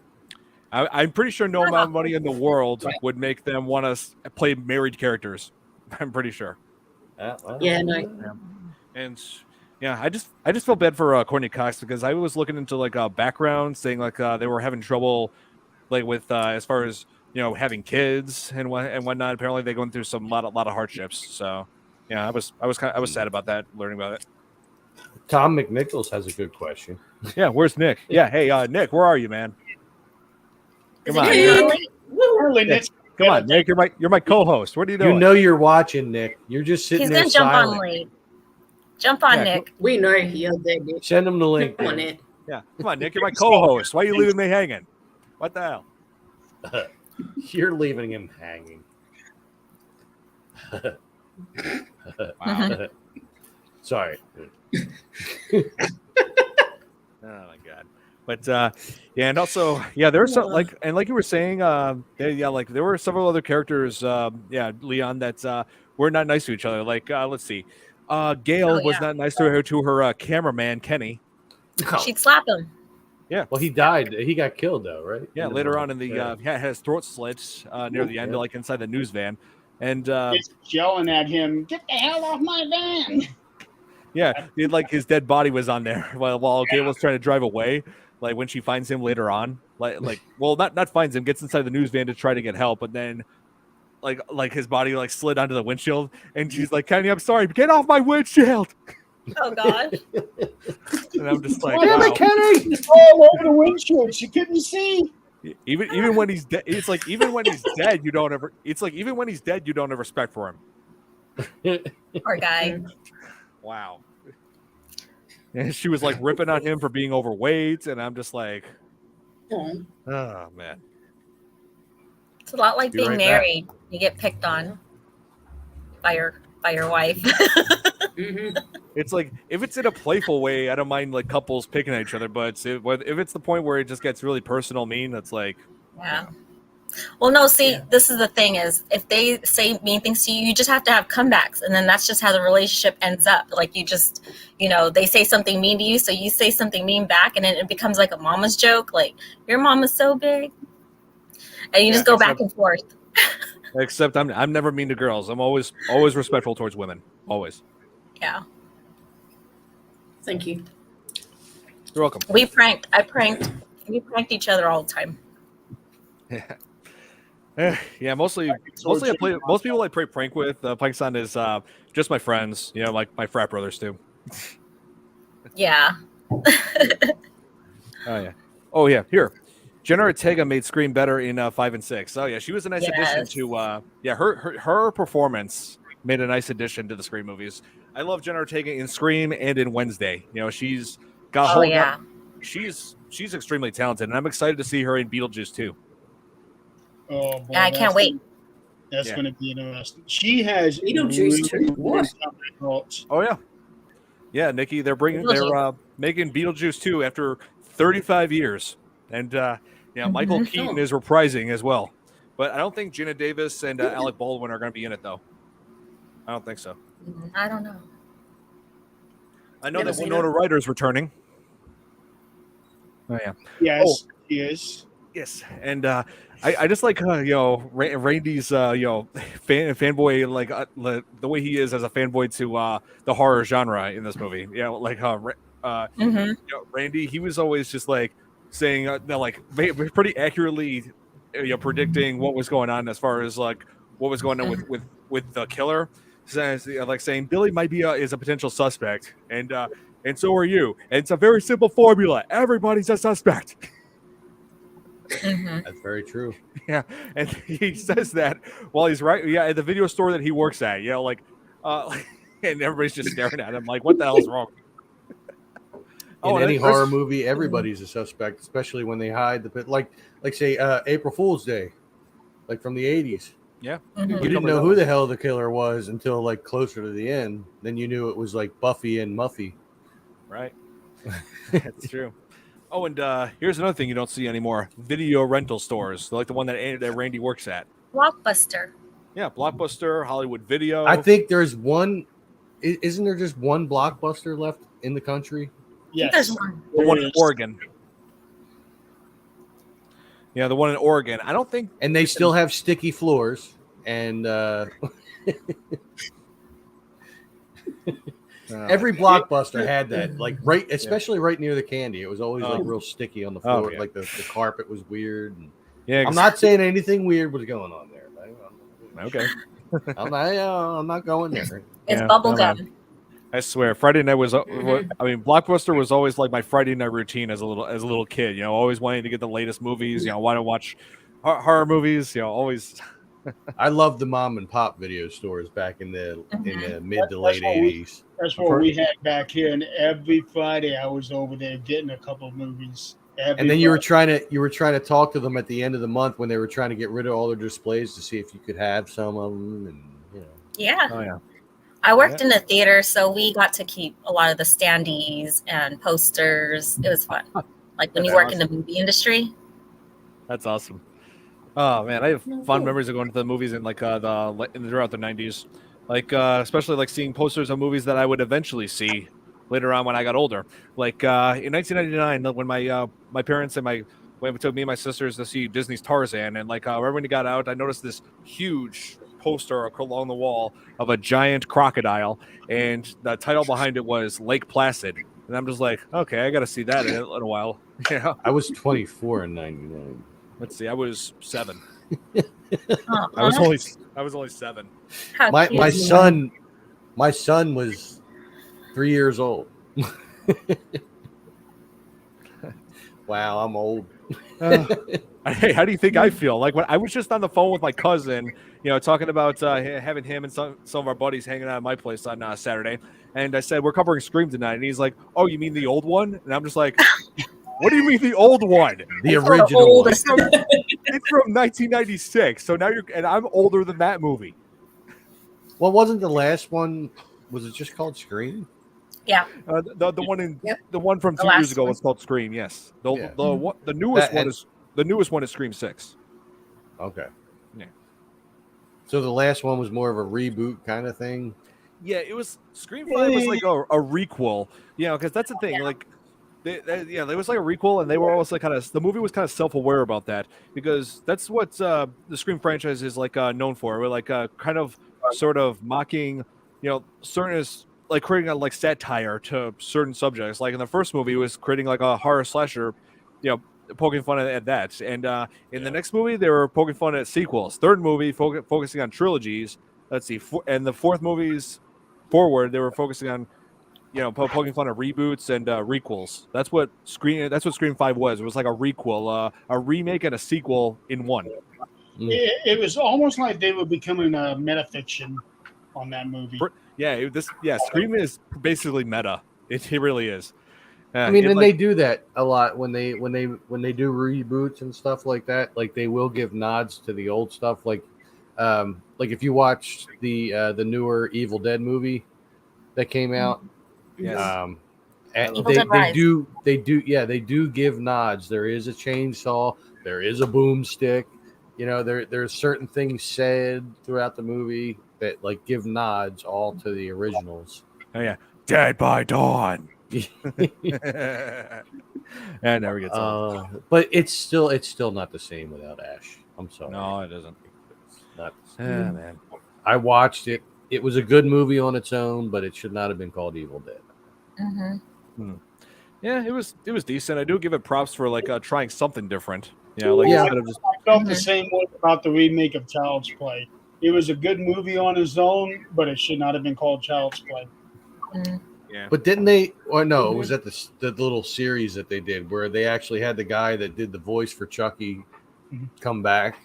I'm pretty sure no amount of money in the world would make them want to play married characters. I'm pretty sure. Yeah, no. And Yeah, I just felt bad for Courtney Cox because I was looking into like background saying like they were having trouble like with as far as having kids and whatnot. Apparently they're going through some lot of hardships. So yeah, I was sad about that, learning about it. Tom McNichols has a good question. Yeah, where's Nick? Yeah, hey Nick, where are you, man? Come on, Nick. Come on, Nick. You're my co-host. What are you doing? You know you're watching, Nick. You're just sitting there. He's gonna silent. jump on late. Jump on, Nick. We know you're there, Nick. Send him the link. Come on, Nick. Yeah, come on, Nick. You're my co-host. Why are you leaving me hanging? What the hell? You're leaving him hanging. Wow. Sorry. Oh my god. But yeah, and also there was some like you were saying, there were several other characters, Leon, that were not nice to each other. Like let's see, Gail was not nice to her cameraman Kenny. She'd slap him. Yeah. Well, he died. He got killed though, right? Yeah. Later on in the had his throat slit near the end, like inside the news van, and it's yelling at him, "Get the hell off my van!" Yeah, like his dead body was on there while Gail was trying to drive away. Like when she finds him later on, not finds him, gets inside the news van to try to get help, but then like his body like slid onto the windshield, and she's like, "Kenny, I'm sorry, but get off my windshield." Oh God! And I'm just like, "Damn it, Kenny!" All over the windshield, she couldn't see. Even when he's dead, it's like even when he's dead, you don't ever. It's like even when he's dead, you don't have respect for him. Poor guy. Wow. And she was like ripping on him for being overweight, and I'm just like, oh man. It's a lot like being married. You get picked on by your wife. Mm-hmm. It's like if it's in a playful way, I don't mind like couples picking at each other, but if it's the point where it just gets really personal, mean, that's like, yeah. Well, no, see, this is the thing is if they say mean things to you, you just have to have comebacks. And then that's just how the relationship ends up. Like you just, they say something mean to you. So you say something mean back and then it becomes like a mama's joke. Like your mama's so big. And you just go back and forth. Except I'm never mean to girls. I'm always respectful towards women. Always. Yeah. Thank you. You're welcome. We pranked each other all the time. Yeah, mostly I play. Most people I play prank with, Pikeson is just my friends. Like my frat brothers too. Yeah. Oh yeah. Here, Jenna Ortega made Scream better in 5 and 6. Oh yeah, she was a nice addition to. Her performance made a nice addition to the Scream movies. I love Jenna Ortega in Scream and in Wednesday. She's got she's extremely talented, and I'm excited to see her in Beetlejuice too. Oh boy, yeah, I can't wait. That's going to be interesting. She has Beetlejuice too. What? Oh yeah, yeah, Nikki. They're making Beetlejuice 2 after 35 years, and Michael Keaton is reprising as well. But I don't think Gina Davis and Alec Baldwin are going to be in it though. I don't think so. I don't know. I know that Winona Ryder's returning. Oh yeah. Yes, she is. Yes, and I just like Randy's fanboy, like the way he is as a fanboy to the horror genre in this movie. Randy, he was always just like saying pretty accurately predicting what was going on as far as like what was going on with the killer. Like saying Billy might be is a potential suspect, and so are you. And it's a very simple formula. Everybody's a suspect. Mm-hmm. That's very true. Yeah, and he says that while he's at the video store that he works at. And everybody's just staring at him like, "What the hell's wrong?" In any horror movie, everybody's a suspect, especially when they hide the like say April Fool's Day, like from the 80s. Yeah, Mm-hmm. You didn't know who the hell the killer was until like closer to the end. Then you knew it was like Buffy and Muffy. Right. That's true. Oh, and here's another thing you don't see anymore: video rental stores, like the one that Randy works at. Blockbuster. Yeah, Blockbuster, Hollywood Video. I think there's one. Isn't there just one Blockbuster left in the country? Yes, there's one. The one in Oregon. Yeah, the one in Oregon. I don't think, and they still have sticky floors and. Every Blockbuster had that, like especially right near the candy. It was always like real sticky on the floor. Like the carpet was weird. And I'm not saying anything weird was going on there. Okay. I'm not going there. It's bubble gum. I swear, Friday night was. I mean, Blockbuster was always like my Friday night routine as a little kid. You know, always wanting to get the latest movies. You know, want to watch horror movies. You know, always. I loved the mom and pop video stores back in the mid to late '80s. That's what we had back here, and every Friday I was over there getting a couple of movies. And then you were trying to talk to them at the end of the month when they were trying to get rid of all their displays to see if you could have some of them. And yeah. Oh yeah. I worked in a theater, so we got to keep a lot of the standees and posters. It was fun. Like when you work in the movie industry. That's awesome. Oh man, I have fond memories of going to the movies in throughout the '90s, like especially like seeing posters of movies that I would eventually see later on when I got older. Like in 1999, when my parents and when we took me and my sisters to see Disney's Tarzan, and like right when he got out, I noticed this huge poster along the wall of a giant crocodile, and the title behind it was Lake Placid. And I'm just like, okay, I got to see that in a while. Yeah. I was 24 in '99. Let's see, I was 7. Uh-huh. I was only 7. My son was 3 years old. Wow, I'm old. Hey, how do you think I feel? Like when I was just on the phone with my cousin, you know, talking about having him and some of our buddies hanging out at my place on Saturday, and I said we're covering Scream tonight, and he's like, "Oh, you mean the old one?" And I'm just like, "What do you mean the old one? The original one." It's from 1996. So now I'm older than that movie. Well, wasn't the last one? Was it just called Scream? Yeah. The one from 2 years ago was called Scream. Yes. The newest one is Scream 6. Okay. Yeah. So the last one was more of a reboot kind of thing. Yeah, it was. Scream 5 was like a requel. You know, because that's the thing. Like, there was like a requel, and they were always like the movie was kind of self-aware about that, because that's what the Scream franchise is like known for. We're like kind of sort of mocking, you know, certain, like creating a like satire to certain subjects. Like in the first movie, it was creating like a horror slasher, you know, poking fun at that. And in the next movie, they were poking fun at sequels. Third movie, focusing on trilogies. Let's see, and the fourth movie's forward, they were focusing on, you know, poking fun at reboots and requels. That's what Scream 5 was. It was like a requel, a remake and a sequel in one. It was almost like they were becoming a metafiction on that movie. Scream is basically meta. It really is. I mean, and they do that a lot when they do reboots and stuff like that. Like they will give nods to the old stuff. Like if you watch the newer Evil Dead movie that came out, yes. They do give nods. There is a chainsaw. There is a boomstick. You know, there's certain things said throughout the movie that like give nods all to the originals. Oh yeah, Dead by Dawn. That never gets old. But it's still not the same without Ash. I'm sorry. No, it isn't. It's not. Man. I watched it. It was a good movie on its own, but it should not have been called Evil Dead. Mm-hmm. Yeah, it was decent. I do give it props for like trying something different. You know, instead of just. I felt the same way about the remake of Child's Play. It was a good movie on its own, but it should not have been called Child's Play. Mm-hmm. Yeah. But didn't they? Or no, it was at the little series that they did where they actually had the guy that did the voice for Chucky come back.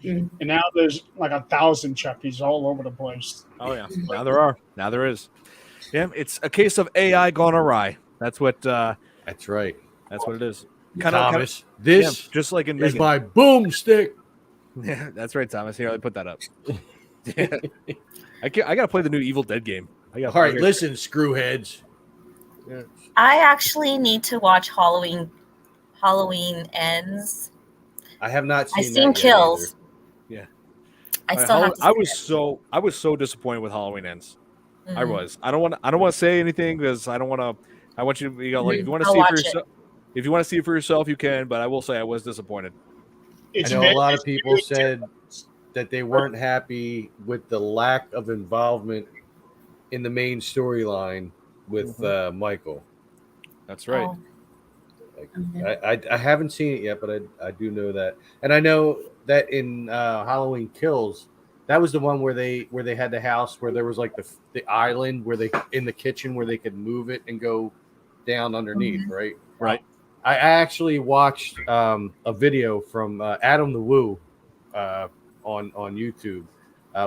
And now there's like 1,000 Chuckies all over the place. Oh yeah, now there are. Now there is. Yeah, it's a case of AI gone awry. That's what. That's right. That's what it is. Thomas, this just like in is Megan. my boomstick. Yeah, that's right, Thomas. Here, let me put that up. Yeah. I gotta play the new Evil Dead game. All right, listen, screwheads. Yeah. I actually need to watch Halloween Ends. I have not seen. I've seen Kills. Yeah, I still have to. I was so disappointed with Halloween Ends. Mm-hmm. I was. I don't want to say anything because I don't want to. I want you to be like, if you want to see it for yourself. If you want to see it for yourself, you can. But I will say I was disappointed. I know a lot of people said that they weren't happy with the lack of involvement in the main storyline with Michael. That's right. Oh. Like, I haven't seen it yet, but I do know that, and I know that in Halloween Kills, that was the one where they had the house where there was like the island where they in the kitchen where they could move it and go down underneath, right? Right. I actually watched a video from Adam the Woo on YouTube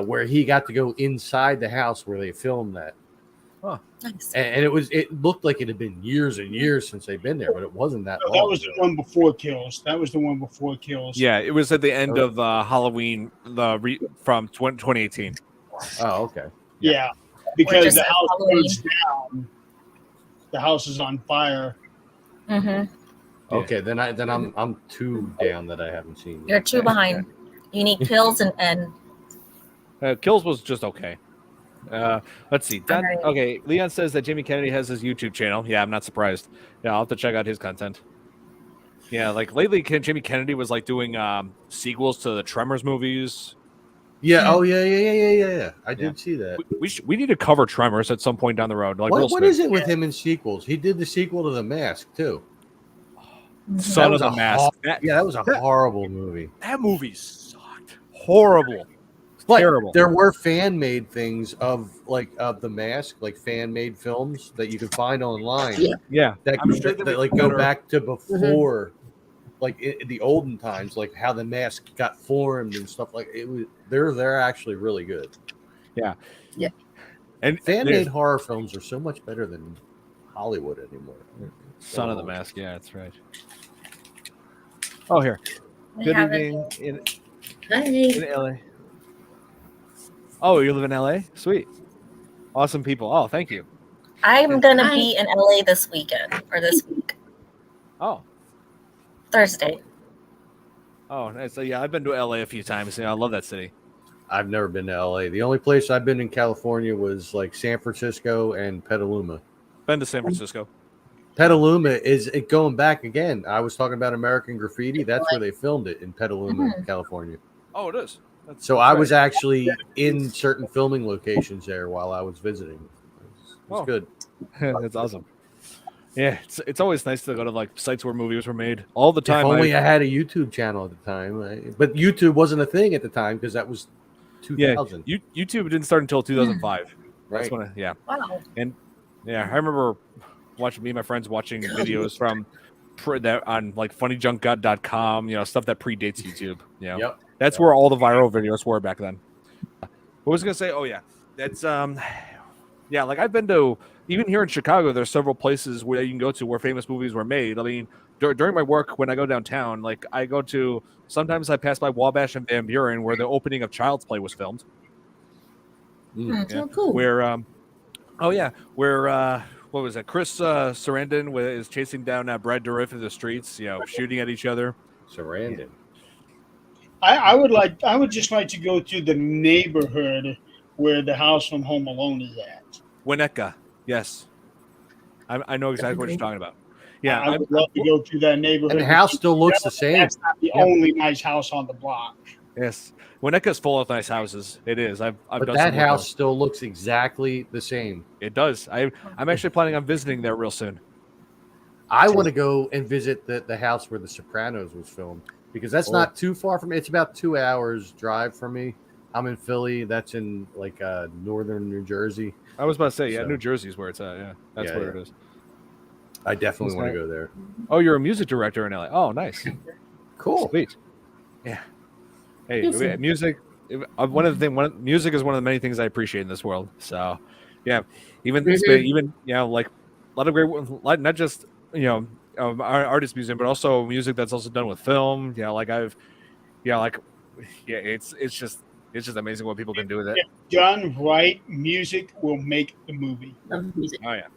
where he got to go inside the house where they filmed that. Oh, nice. And it looked like it had been years and years since they'd been there, but it wasn't that long. That was the one before Kills. That was the one before Kills. Yeah, it was at the end of Halloween from 2018. Oh, okay. Yeah, because the house burns down. The house is on fire. Mm-hmm. Okay, then I'm too down that I haven't seen it. You're too behind. You need Kills and Kills was just okay. Let's see. Okay, Leon says that Jamie Kennedy has his YouTube channel. Yeah, I'm not surprised. Yeah, I'll have to check out his content. Yeah, like lately, Jamie Kennedy was like doing sequels to the Tremors movies. Yeah. Oh, yeah. I did see that. We need to cover Tremors at some point down the road. Like, what is it with him in sequels? He did the sequel to The Mask too. Son of the Mask. That was a horrible movie. That movie sucked. Horrible. But terrible. There were fan-made things of The Mask, like fan-made films that you could find online. Yeah. That like go back to before, like the olden times, like how the mask got formed and stuff. Like it was, they're actually really good. Yeah. And fan-made horror films are so much better than Hollywood anymore. Son of the Mask. Yeah, that's right. Oh, here. Good evening in LA. Oh, you live in LA? Sweet. Awesome people. Oh, thank you. I'm going to be in LA this weekend or this week. Oh. Thursday. Oh, nice. So, yeah, I've been to LA a few times. I love that city. I've never been to LA. The only place I've been in California was like San Francisco and Petaluma. Been to San Francisco. Petaluma is going back again. I was talking about American Graffiti. That's where they filmed it, in Petaluma, California. Oh, it is. So I was actually in certain filming locations there while I was visiting. It was good. That's awesome. Yeah, it's always nice to go to like sites where movies were made all the time. If only I had a YouTube channel at the time, but YouTube wasn't a thing at the time because that was 2000. Yeah, YouTube didn't start until 2005. Right. That's when Wow. And yeah, I remember watching my friends watching videos from that on like funnyjunk.com, stuff that predates YouTube. Yep. That's where all the viral videos were back then. What was I gonna say? Oh yeah, that's like I've been to, even here in Chicago, there's several places where you can go to where famous movies were made. I mean, during my work when I go downtown, like I go to, sometimes I pass by Wabash and Van Buren where the opening of Child's Play was filmed. Oh, cool. Where what was it? Chris Sarandon is chasing down Brad Dourif in the streets, shooting at each other. Sarandon. I would just like to go to the neighborhood where the house from Home Alone is at. Winnetka, yes. I know exactly what you're talking about. Yeah, I would love to go to that neighborhood. And the house still looks the same. That's not the only nice house on the block. Yes, Winnetka's full of nice houses. It is. I've but done that house still looks exactly the same. It does. I'm actually planning on visiting there real soon. I want to go and visit the house where The Sopranos was filmed because that's not too far from me. It's about 2 hours drive from me. I'm in Philly. That's in like northern New Jersey. I was about to say, New Jersey's where it's at. Yeah, that's where it is. I definitely want to go there. Oh, you're a music director in LA. Oh, nice. Cool. Sweet. Yeah. Hey, music. Music is one of the many things I appreciate in this world. So, yeah, even like a lot of great, not just artist music, but also music that's also done with film. It's just amazing what people can do with it. If done right, music will make the movie. Oh yeah,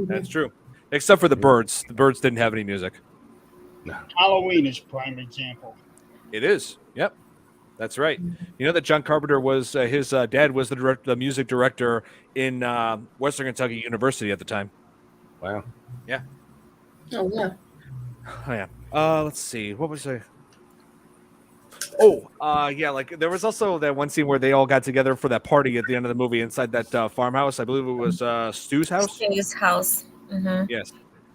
that's true. Except for the Birds. The Birds didn't have any music. No. Halloween is a prime example. It is. Yep. That's right. You know that John Carpenter was his dad was the music director in Western Kentucky University at the time. Wow. Yeah. Oh yeah. Oh yeah. Let's see. What was I? Yeah, like there was also that one scene where they all got together for that party at the end of the movie inside that farmhouse. I believe it was Stu's house. Stu's house. Mm-hmm. Yes,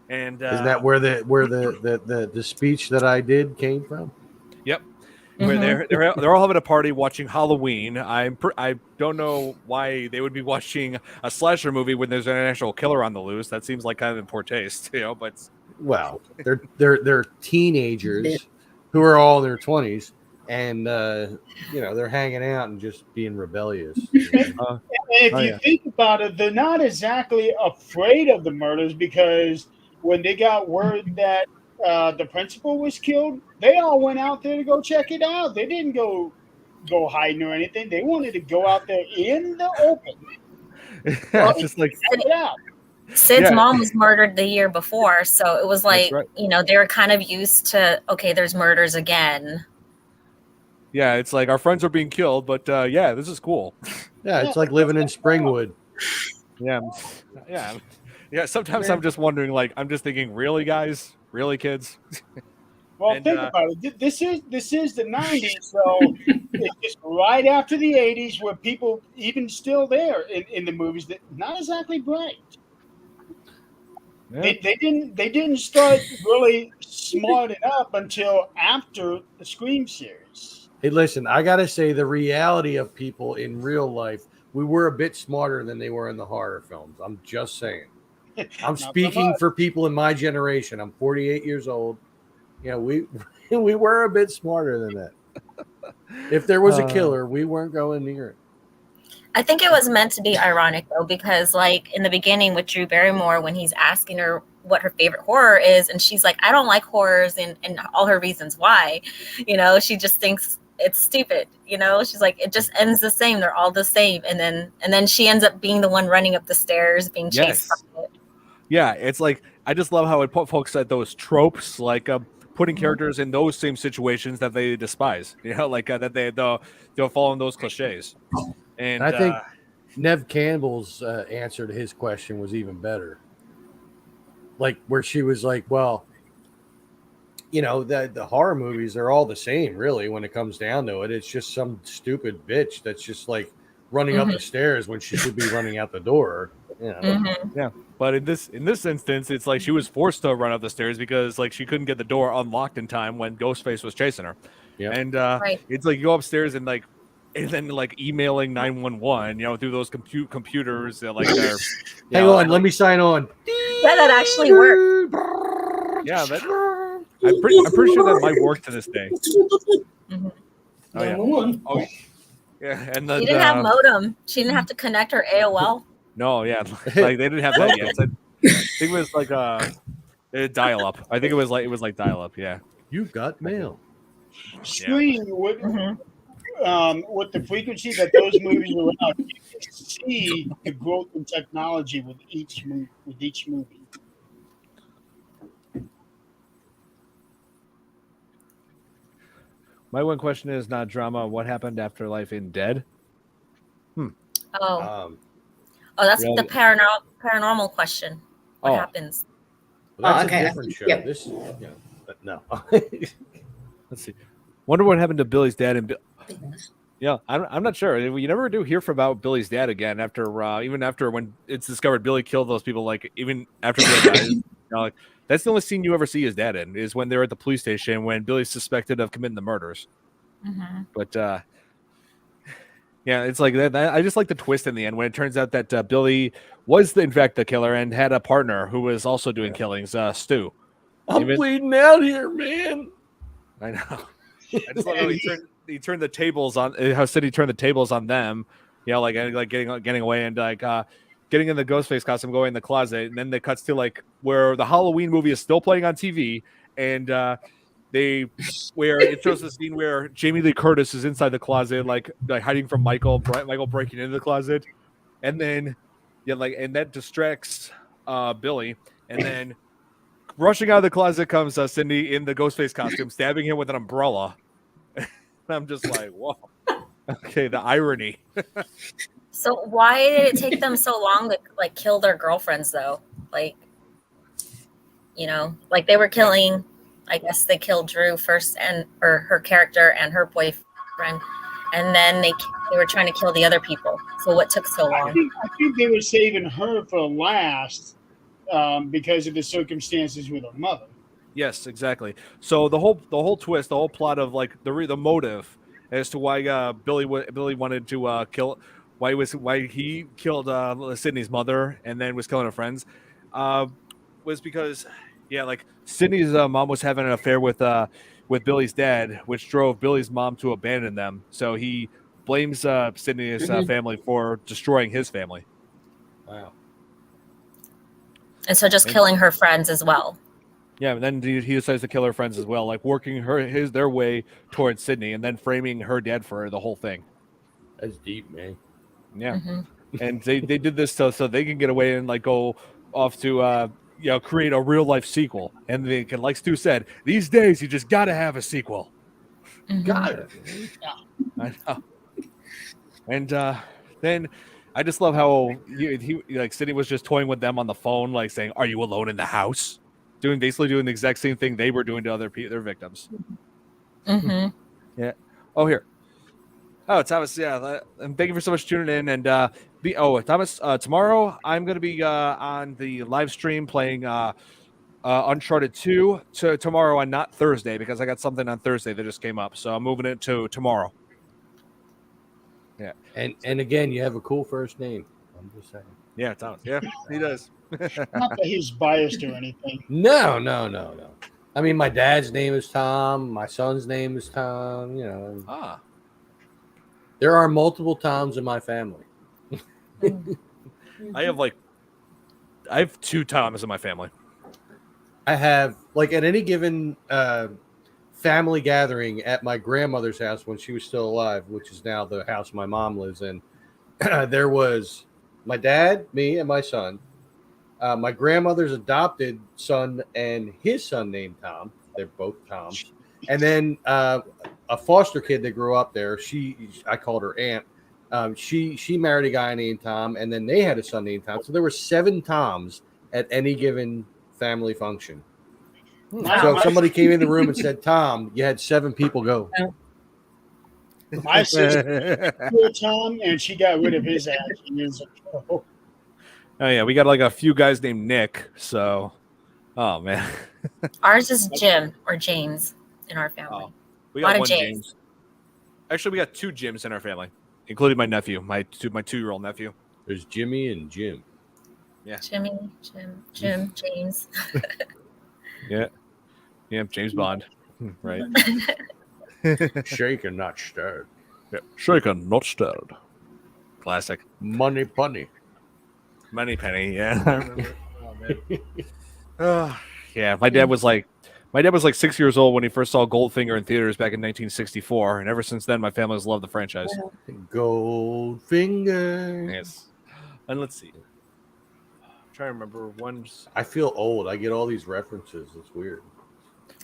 and isn't that where the speech that I did came from? Yep. Where they're all having a party watching Halloween. I don't know why they would be watching a slasher movie when there's an actual killer on the loose. That seems like kind of in poor taste, But well, they're teenagers who are all in their 20s, and they're hanging out and just being rebellious. If you think about it, they're not exactly afraid of the murders, because when they got word that the principal was killed, they all went out there to go check it out. They didn't go hiding or anything. They wanted to go out there in the open. Just like check it out. Sid's mom was murdered the year before, so it was like, they were kind of used to, okay, there's murders again. Yeah, it's like our friends are being killed, but this is cool. Yeah, it's like living in Springwood. Yeah. Sometimes I'm just wondering, like, I'm just thinking, really, guys, really, kids. Well, think about it. This is the 90s, so it's just right after the 80s, where people even still there in the movies that not exactly bright. Yeah. They didn't start really smarting up until after the Scream series. Hey, listen, I gotta say, the reality of people in real life, we were a bit smarter than they were in the horror films. I'm just saying. I'm speaking for people in my generation. I'm 48 years old. We were a bit smarter than that. If there was a killer, we weren't going near it. I think it was meant to be ironic, though, because like in the beginning with Drew Barrymore, when he's asking her what her favorite horror is, and she's like, I don't like horrors, and all her reasons why, she just thinks it's stupid. She's like, it just ends the same. They're all the same. And then she ends up being the one running up the stairs, being chased by it. Yeah, it's like, I just love how it folks at those tropes, like putting characters in those same situations that they despise, that they'll fall in those cliches. And I think Nev Campbell's answer to his question was even better. Like, where she was like, well, the horror movies are all the same, really, when it comes down to it. It's just some stupid bitch that's just like running up the stairs when she should be running out the door. Yeah. But in this instance, it's like she was forced to run up the stairs because like she couldn't get the door unlocked in time when Ghostface was chasing her. Yeah. And it's like you go upstairs and then like emailing 911, through those computers, like they're. Hang on, let me sign on. Yeah, that actually worked. Yeah, I'm pretty sure that might work to this day. Mm-hmm. Oh yeah, and she didn't have modem. She didn't have to connect her AOL. No, yeah, like they didn't have that yet. So I think it was like dial up. I think it was like dial up. Yeah, you got mail. Scream with the frequency that those movies were out, you can see the growth in technology with each movie. My one question is not drama. What happened after life in Dead? That's the paranormal question. What happens? Well, that's a different show. Yep. But no. Let's see. Wonder what happened to Billy's dad and Yeah, I'm not sure. You never do hear about Billy's dad again even after when it's discovered Billy killed those people. Like even after Billy died, that's the only scene you ever see his dad in is when they're at the police station when Billy's suspected of committing the murders. Mm-hmm. But yeah, it's like that. I just like the twist in the end when it turns out that Billy was in fact the killer and had a partner who was also doing killings, Stu. I'm bleeding out here, man. I know. I just love how he turned the tables on. How City turned the tables on them. Like getting away and getting in the Ghostface costume, going in the closet, and then they cuts to like where the Halloween movie is still playing on TV, and where it shows the scene where Jamie Lee Curtis is inside the closet, like hiding from Michael breaking into the closet, and then and that distracts Billy, and then rushing out of the closet comes Cindy in the Ghostface costume, stabbing him with an umbrella. I'm just like, whoa. Okay, the irony. So why did it take them so long to kill their girlfriends though? They were killing I guess they killed Drew first, or her character and her boyfriend, and then they were trying to kill the other people. So what took so long? I think they were saving her for last because of the circumstances with her mother. Yes, exactly. So the whole twist, the whole plot of like the motive as to why Billy wanted to kill, why he killed Sydney's mother and then was killing her friends, was because like Sydney's mom was having an affair with Billy's dad, which drove Billy's mom to abandon them. So he blames Sydney's family for destroying his family. Wow. And so just killing her friends as well. Yeah, and then he decides to kill her friends as well, like working their way towards Sydney, and then framing her dad for the whole thing. That's deep, man. Yeah, and they did this so they can get away and like go off to create a real life sequel, and they can, like Stu said, these days you just got to have a sequel. Got it. I know. And then I just love how he like Sydney was just toying with them on the phone, like saying, "Are you alone in the house?" Basically doing the exact same thing they were doing to their victims. Yeah. Oh, here. Oh, Thomas. Yeah. And thank you for so much tuning in. And Thomas, tomorrow I'm going to be on the live stream playing Uncharted 2 tomorrow and not Thursday, because I got something on Thursday that just came up. So I'm moving it to tomorrow. Yeah. And again, you have a cool first name. I'm just saying. Yeah, Thomas. Yeah, he does. Not that he's biased or anything. No. I mean, my dad's name is Tom. My son's name is Tom. You know. There are multiple Toms in my family. I have 2 Toms in my family. I have, like, at any given family gathering at my grandmother's house when she was still alive, which is now the house my mom lives in, there was my dad, me, and my son. My grandmother's adopted son and his son named Tom. They're both Toms. And then a foster kid that grew up there, I called her aunt. She married a guy named Tom, and then they had a son named Tom. So there were 7 Toms at any given family function. So if somebody came in the room and said Tom, you had 7 people go. My sister Tom, and she got rid of his ass years ago. Oh yeah, we got like a few guys named Nick. So, oh man, ours is Jim or James in our family. Oh, we got one James. Actually, we got 2 Jims in our family, including my nephew, my 2-year-old nephew. There's Jimmy and Jim. Yeah, Jimmy, Jim, James. Yeah, James Bond, right? Shaken, not stirred. Yeah, shaken, not stirred. Classic. Money Penny. Money Penny, yeah. I remember. Oh man. Yeah, my dad was like 6 years old when he first saw Goldfinger in theaters back in 1964, and ever since then, my family has loved the franchise. Goldfinger. Yes. And let's see. I'm trying to remember one. I feel old. I get all these references. It's weird.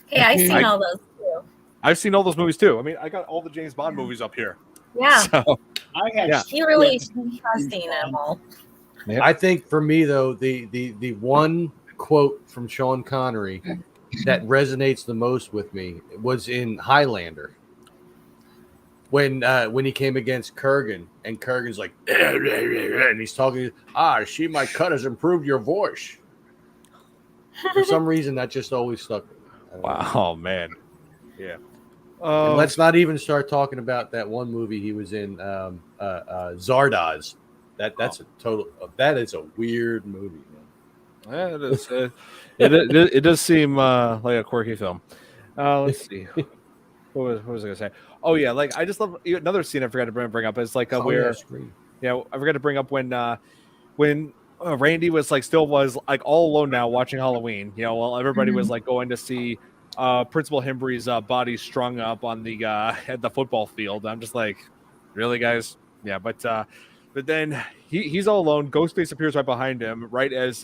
Hey, I've seen all those too. I've seen all those movies too. I mean, I got all the James Bond movies up here. Yeah. So, he really has seen them all. Yep. I think for me though, the one quote from Sean Connery that resonates the most with me was in Highlander when he came against Kurgan, and Kurgan's like, and he's talking, she my cut has improved your voice. For some reason, that just always stuck with me. Wow, man. Yeah. And let's not even start talking about that one movie he was in, Zardoz. That is a weird movie, man. Yeah, it is. It does seem like a quirky film. Let's see. What was I gonna say? Oh yeah, like I just love another scene I forgot to bring up. It's like where I forgot to bring up when Randy was like still was like all alone now watching Halloween. While everybody was like going to see Principal Himbry's body strung up on the at the football field. I'm just like, really, guys? Yeah, but then he's all alone. Ghostface appears right behind him, right as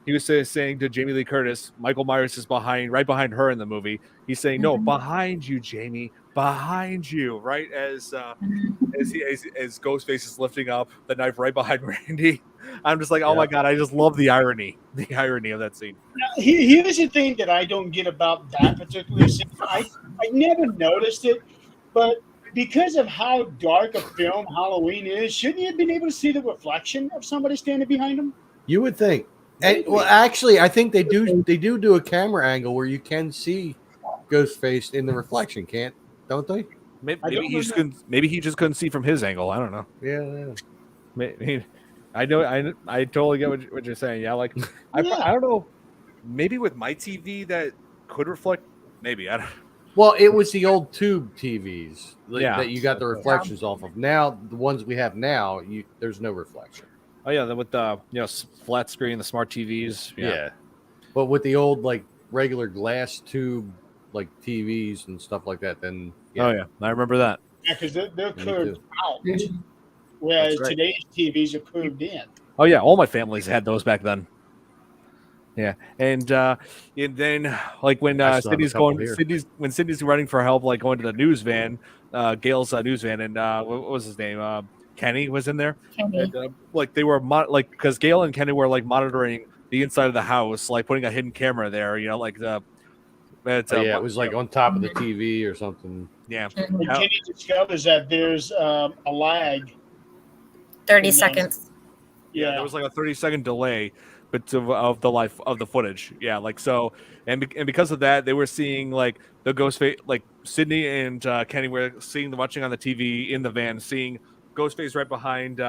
he was saying to Jamie Lee Curtis, Michael Myers is right behind her in the movie. He's saying, "No, behind you, Jamie, behind you." Right as Ghostface is lifting up the knife right behind Randy. I'm just like, oh my god, I just love the irony of that scene. Now, here's the thing that I don't get about that particular scene. I never noticed it, but because of how dark a film Halloween is, shouldn't you have been able to see the reflection of somebody standing behind him? You would think. And, well, actually, I think they do a camera angle where you can see Ghostface in the reflection, don't they? Maybe he just couldn't see from his angle. I don't know. Yeah. Maybe, I totally get what you're saying. Yeah, like I don't know. Maybe with my TV that could reflect. Maybe I don't. Well, it was the old tube TVs that you got the reflections off of. Now the ones we have now, there's no reflection. Oh yeah, with the flat screen, the smart TVs. Yeah. But with the old like regular glass tube like TVs and stuff like that, then oh yeah, I remember that. Yeah, because they're curved out, whereas today's TVs are curved in. Oh yeah, all my families had those back then. Yeah, and then like when Cindy's running for help, like going to the news van, Gail's news van, and what was his name? Kenny was in there. Kenny. And, like they were because Gail and Kenny were like monitoring the inside of the house, like putting a hidden camera there. Like the. It was like on top of the TV or something. Yeah. And Kenny discovers that there's a lag. 30 seconds. Yeah, there was like a 30-second delay, but of the life of the footage. Yeah, like so, and because of that, they were seeing like the Ghostface, like Sydney and Kenny were watching on the TV in the van, seeing Ghostface right behind.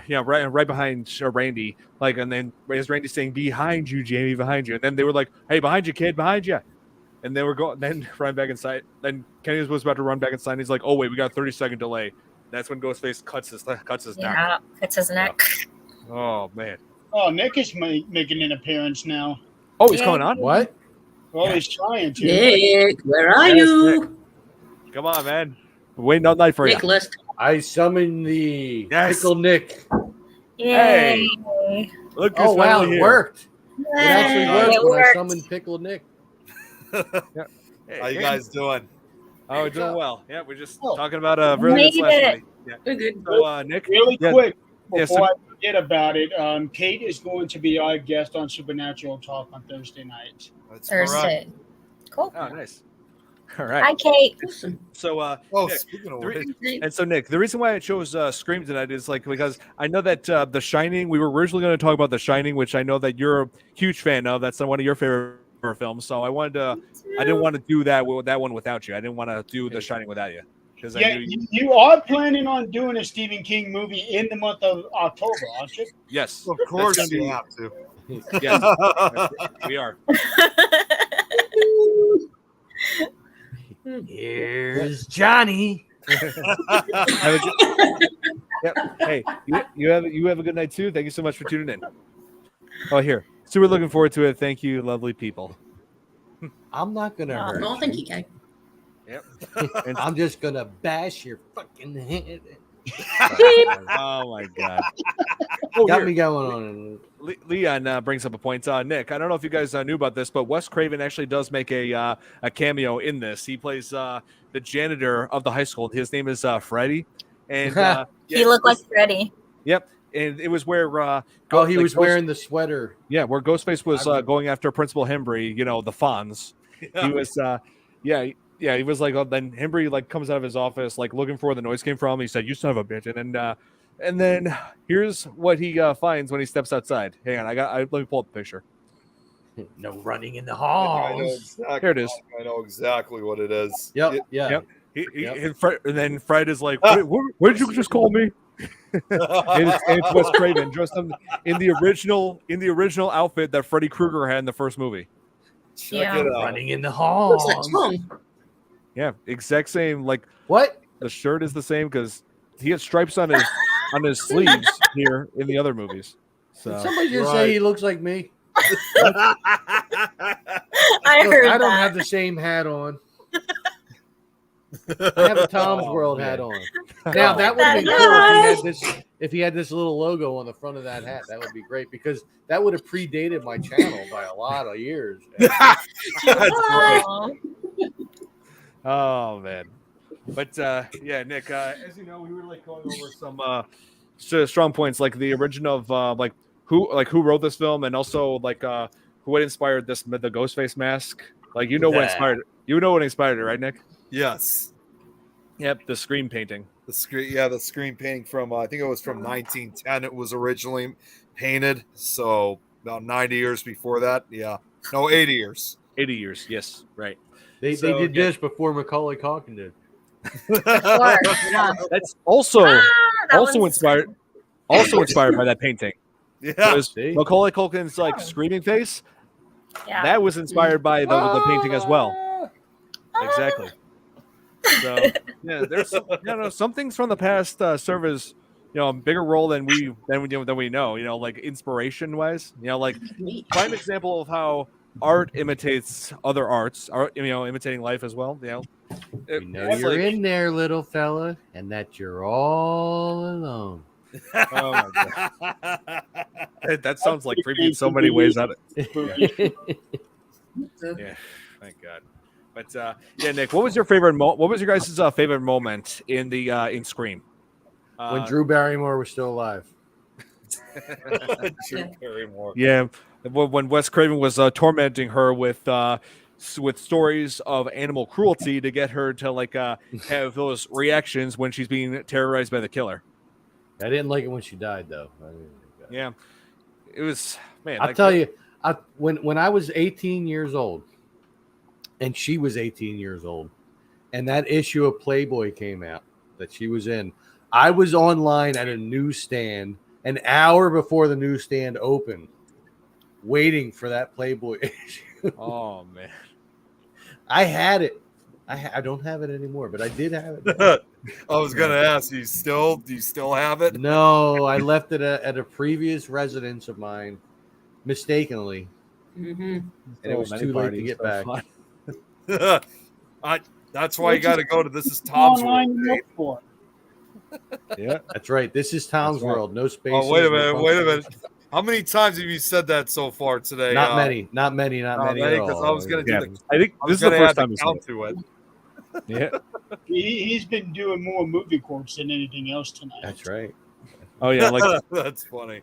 Right behind Randy, like, and then as Randy saying, "Behind you, Jamie, behind you," and then they were like, "Hey, behind you, kid, behind you," and they were going. Then run back inside. Then Kenny was about to run back inside. And he's like, "Oh wait, we got a 30-second delay." That's when Ghostface cuts his neck. Cuts his neck. Oh man. Oh, Nick is making an appearance now. Oh, he's coming on. What? Well, he's trying to. Nick, where are you? Nick. Come on, man. We're waiting all night for you. Nicholas. I summon the Pickle Nick. Yay. Hey. Look, oh, wow, it worked. It actually worked when I summoned Pickle Nick. How you guys doing? Oh, we're doing well. Yeah, we're just talking about a really good last night. Yeah. We're good. So, Nick? Really quick, before I forget about it, Kate is going to be our guest on Supernatural Talk on Thursday night. Thursday. Cool. Oh, nice. All right. Hi, Kate. So, Nick, speaking of which. And so, Nick, the reason why I chose Scream tonight is because I know that The Shining, we were originally going to talk about The Shining, which I know that you're a huge fan of. That's one of your favorite films. So I didn't want to do that one without you. I didn't want to do The Shining without you. You are planning on doing a Stephen King movie in the month of October, aren't you? Yes. Of course you have to. Yes, we are. Here's Johnny. Hey, you have a good night too. Thank you so much for tuning in. Oh, here. So we're looking forward to it. Thank you, lovely people. I'm not gonna hurt. No, thank you, Kay. Yep. I'm just gonna bash your fucking head. Oh my god. Got me going on. Leon brings up a point. Nick, I don't know if you guys knew about this, but Wes Craven actually does make a cameo in this. He plays the janitor of the high school. His name is Freddie, and he looked like Freddie. Yep, and it was where he was wearing the sweater. Yeah, where Ghostface was going after Principal Hembry. The Fonz. He was Yeah, he was like, then Hembry comes out of his office looking for where the noise came from. He said, "You son of a bitch!" And then here's what he finds when he steps outside. Hang on, let me pull up the picture. No running in the halls. Here it is. I know exactly what it is. Yep. And then Fred is like, "What did you just call me?" and it's Wes Craven dressed in the original outfit that Freddy Krueger had in the first movie. Check it out. Running in the halls. Looks like Tom. Yeah, exact same. What? The shirt is the same because he had stripes on his sleeves here in the other movies. So did somebody just say he looks like me? I heard I don't have the same hat on. I have a Tom's World hat on. Now that would have been cool if he had this little logo on the front of that hat. That would be great because that would have predated my channel by a lot of years. That's great. Oh man. But yeah, Nick, as you know, we were like going over some strong points, like the origin of like who wrote this film, and also like who had inspired the Ghostface mask. Like what inspired it, right, Nick? Yes. Yep, the Scream painting. The Scream painting from I think it was from 1910. It was originally painted, so about 90 years before that. Yeah, no, 80 years. 80 years. Yes, right. They did this before Macaulay Culkin did. That's also inspired. Also inspired by that painting. Yeah, Macaulay Culkin's like screaming face. Yeah, that was inspired by the painting as well. Exactly. So yeah, there's some things from the past serve as a bigger role than we know. Like inspiration wise. Like prime example of how art imitates other arts. Art, imitating life as well. You're in there, little fella, and that you're all alone. Oh my god, that sounds like creepy in so many ways. Yeah, thank God. But yeah, Nick, what was your favorite? What was your guys' favorite moment in the in Scream? When Drew Barrymore was still alive. Drew Barrymore. Yeah, when Wes Craven was tormenting her with stories of animal cruelty to get her to like have those reactions when she's being terrorized by the killer. I didn't like it when she died, though. Yeah, it was, man. I'll tell you, when I was 18 years old, and she was 18 years old, and that issue of Playboy came out that she was in, I was online at a newsstand an hour before the newsstand opened, waiting for that Playboy issue. Oh man, I had it. I don't have it anymore, but I did have it. I was gonna ask, do you still have it? No, I left it at a previous residence of mine, mistakenly, Mm-hmm. and it was too late to get back. That's why you got to go to This Is Tom's World. Yeah, that's right. This is Tom's World. No space. Oh, wait a minute. How many times have you said that so far today? Not many. Not many at all. I was going to do I think this is the first time count to it. Yeah, he's been doing more movie quotes than anything else tonight. That's right. Oh yeah, like that's funny.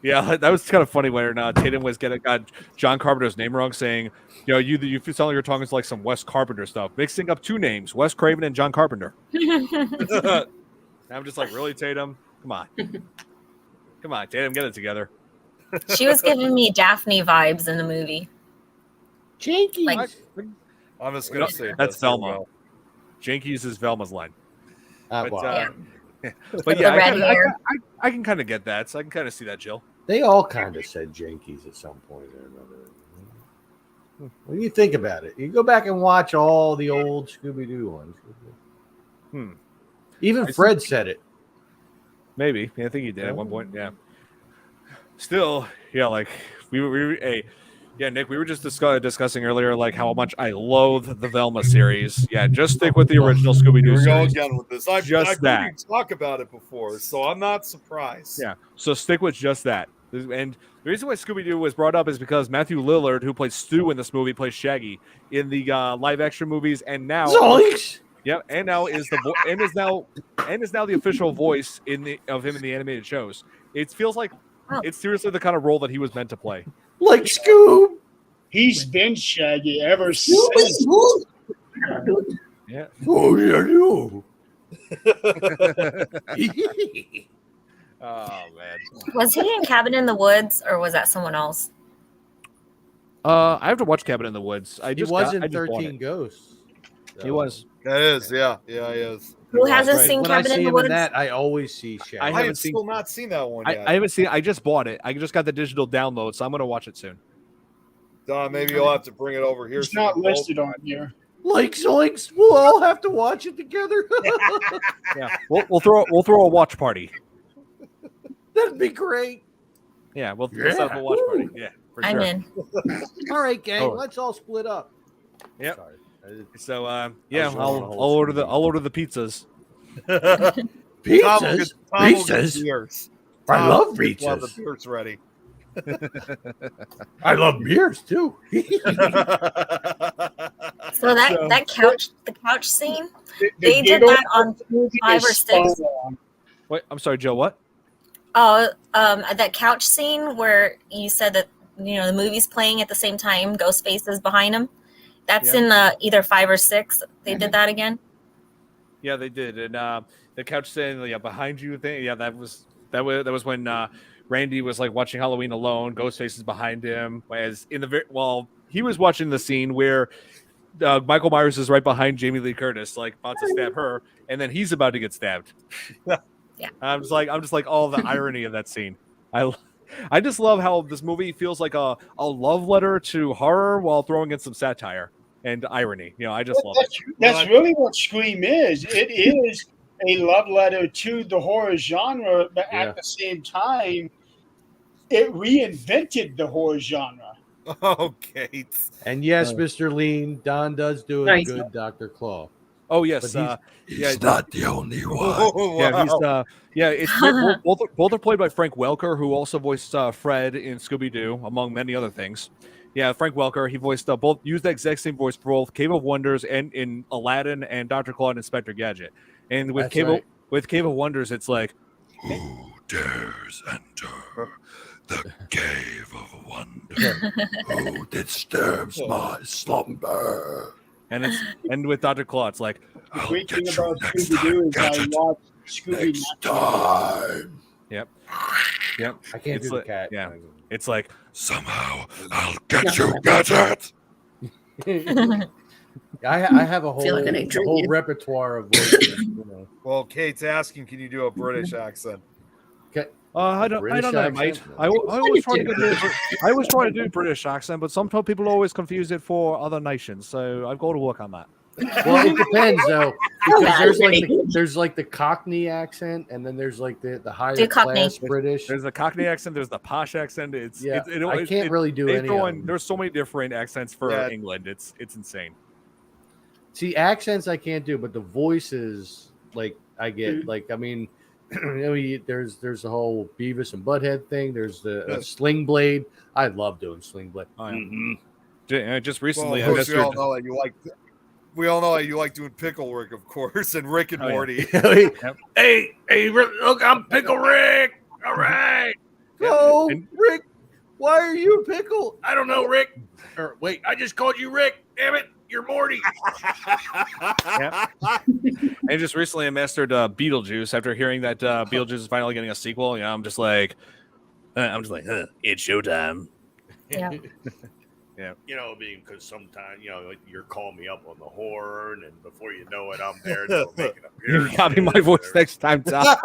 Yeah, that was kind of funny when Tatum was got John Carpenter's name wrong, saying, you sound like you're talking to like some Wes Carpenter stuff, mixing up two names, Wes Craven and John Carpenter. I'm just like, really, Tatum? Come on, Tatum, get it together. She was giving me Daphne vibes in the movie. Janky. Like, I'm just gonna say that's Velma. Janky uses Velma's line. But yeah, I can kind of get that. So I can kind of see that, Jill. They all kind of said Jankies at some point or another. When you think about it, you go back and watch all the old Scooby-Doo ones. Even Fred said it. Maybe. Yeah, I think he did at one point. Yeah. Still, yeah, like Nick, we were just discussing earlier, like how much I loathe the Velma series. Yeah, just stick with the original Scooby-Doo series. Here we go again with this. I've heard you talk about it before, so I'm not surprised. Yeah, so stick with just that. And the reason why Scooby-Doo was brought up is because Matthew Lillard, who plays Stu in this movie, plays Shaggy in the live-action movies, and now, and now is the official voice of him in the animated shows. It feels like it's seriously the kind of role that he was meant to play. Like Scoob. He's been Shaggy ever since. Yeah. Oh, yeah, Oh man. Was he in Cabin in the Woods, or was that someone else? I have to watch Cabin in the Woods. He was in 13 Ghosts. So. He was. That is, yeah, he is. Who hasn't seen Cabin in the Woods? I always see Shaggy. I have still not seen that one yet. I haven't seen it. I just bought it. I just got the digital download, so I'm going to watch it soon. Maybe you'll have to bring it over here. It's not listed on here. Like zoinks, we'll all have to watch it together. Yeah, we'll throw a watch party. That'd be great. Yeah, let's have a watch party. Yeah, for I'm sure. in. All right, gang, let's all split up. Yep. Sorry. So I'll order the pizzas. Pizzas. Beers. I love Well, the pizzas. beer's ready. I love beers too. So the couch scene, they did that on 5 or 6. Wait, I'm sorry, Joe. What? Oh, that couch scene where you said that the movie's playing at the same time, Ghostface is behind him. That's in either 5 or 6. They did that again. Yeah, they did, and the couch scene, behind you thing. Yeah, that was when Randy was like watching Halloween alone. Ghostface is behind him. As in he was watching the scene where Michael Myers is right behind Jamie Lee Curtis, like about to stab her, and then he's about to get stabbed. Yeah. I'm just like all the irony of that scene. I just love how this movie feels like a love letter to horror while throwing in some satire and irony. I just love it. That's really what Scream is. It is a love letter to the horror genre, but at the same time, it reinvented the horror genre. Okay. And yes, Mr. Lean, Don does do a good Dr. Claw. Oh yes, he's not the only one. Wow. It's both are played by Frank Welker, who also voiced Fred in Scooby-Doo, among many other things. Yeah, Frank Welker, he voiced used the exact same voice for both Cave of Wonders and in Aladdin and Dr. Claw and Inspector Gadget. And with Cave of Wonders, it's like, who dares enter the Cave of Wonder? Who disturbs my slumber? And with Dr. Claw, it's like, the great thing about Scooby-Doo is I watch Scooby next time. Yep. I can't do the cat. Yeah. It's like, somehow I'll get you, Gadget. I have a whole repertoire of voices. Well, Kate's asking, can you do a British accent? I don't know, mate. I always try to do British accent, but some people always confuse it for other nations, so I've got to work on that. Well, it depends though, because there's like the Cockney accent, and then there's like the higher class British. There's the Cockney accent. There's the posh accent. I can't really do any of them. There's so many different accents for England. It's insane. See, accents I can't do, but the voices, like I get. Like I mean, there's the whole Beavis and Butthead thing. There's the Sling Blade. I love doing Sling Blade. Just recently, we all know you like doing Pickle Rick, of course, and Rick and Morty. Hey, look, I'm Pickle Rick. All right. Oh, Rick, why are you a pickle? I don't know, Rick. Or wait, I just called you Rick. Damn it, you're Morty. And just recently I mastered Beetlejuice after hearing that Beetlejuice is finally getting a sequel. I'm just like, it's showtime. Yeah. Yeah. Because sometimes, you're calling me up on the horn, and before you know it, I'm there making a You copy my voice next time, Tom.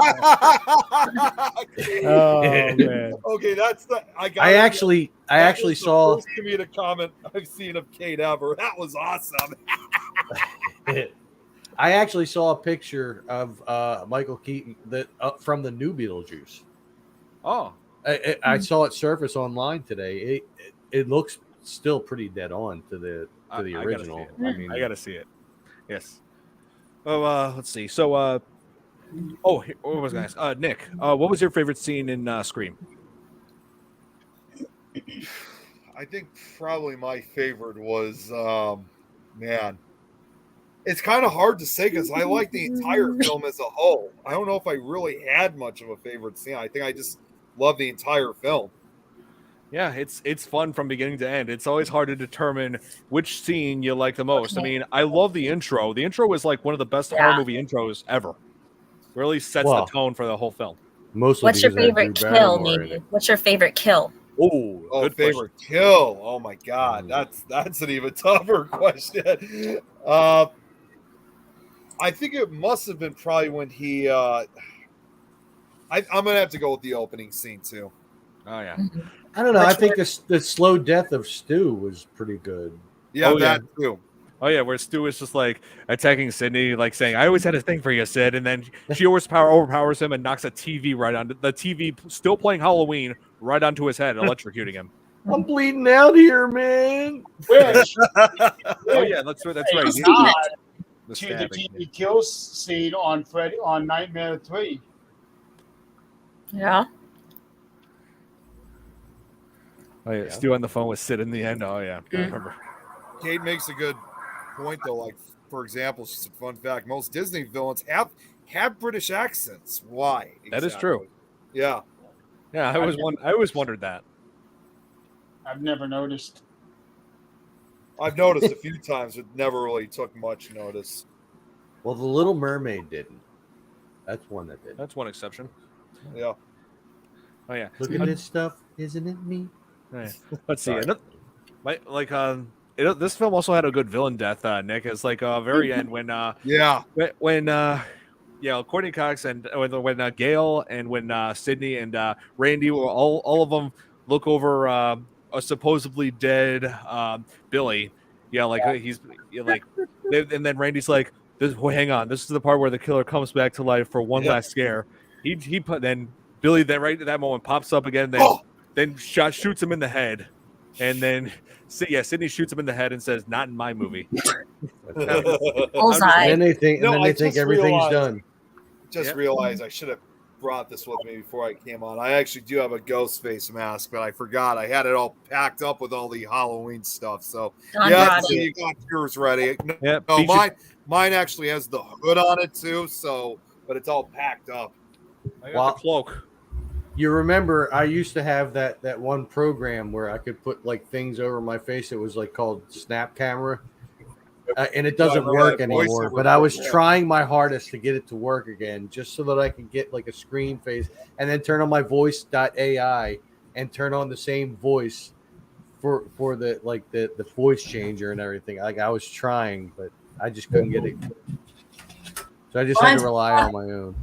Oh man. Okay, that's the. I actually saw. First comedic comment I've seen of Kate ever. That was awesome. I actually saw a picture of Michael Keaton from the new Beetlejuice. Oh. I saw it surface online today. It looks still pretty dead on to the original. I gotta see it. Yes. Oh, let's see. So, what was I gonna ask? Nick, what was your favorite scene in Scream? I think probably my favorite was, man. It's kind of hard to say because I like the entire film as a whole. I don't know if I really had much of a favorite scene. I think I just love the entire film. Yeah, it's fun from beginning to end. It's always hard to determine which scene you like the most. I mean, I love the intro. The intro is like one of the best horror movie intros ever. Really sets the tone for the whole film. Mostly. What's your favorite kill, maybe? What's your favorite kill? Oh, favorite kill. Oh my God, that's an even tougher question. I think it must have been probably when he. I'm gonna have to go with the opening scene too. Oh yeah. I don't know. I think the slow death of Stu was pretty good. Yeah, that too. Oh yeah, where Stu is just like attacking Sydney, like saying, "I always had a thing for you, Sid," and then she overpowers him and knocks a TV right onto the TV, still playing Halloween, right onto his head, electrocuting him. I'm bleeding out here, man. Which, Oh yeah, that's right. it's He- not the to the stabbing. TV kill scene on Freddy on Nightmare 3. Yeah. Oh yeah, Stu on the phone with Sid in the end. Oh yeah, I Mm. remember. Kate makes a good point though. Like for example, just a fun fact: most Disney villains have British accents. Why? That is true. Yeah. Yeah, I always wondered that. I've never noticed. I've noticed a few times. It never really took much notice. Well, the Little Mermaid didn't. That's one that did. That's one exception. Yeah. Oh yeah. Look at this stuff, isn't it me? Oh, yeah. Let's see. Sorry. This film also had a good villain death. Nick, it's like very end when Courtney Cox and when Gail and when Sydney and Randy were all of them look over a supposedly dead Billy. Yeah, like he's like, and then Randy's like, hang on, this is the part where the killer comes back to life for one last scare. He put then Billy then right at that moment pops up again, then shoots him in the head, and then Sydney shoots him in the head and says, "Not in my movie." Bullseye. And then they think, everything's done. Just realized I should have brought this with me before I came on. I actually do have a ghost face mask, but I forgot. I had it all packed up with all the Halloween stuff. So so you got yours ready. No, mine actually has the hood on it too. So, but it's all packed up. I got the cloak. You remember I used to have that one program where I could put like things over my face. It was like called Snap Camera. And it doesn't work anymore, but I was trying my hardest to get it to work again, just so that I could get like a screen face and then turn on my voice.ai and turn on the same voice for the voice changer and everything. Like I was trying, but I just couldn't get it. So I just had to rely on my own.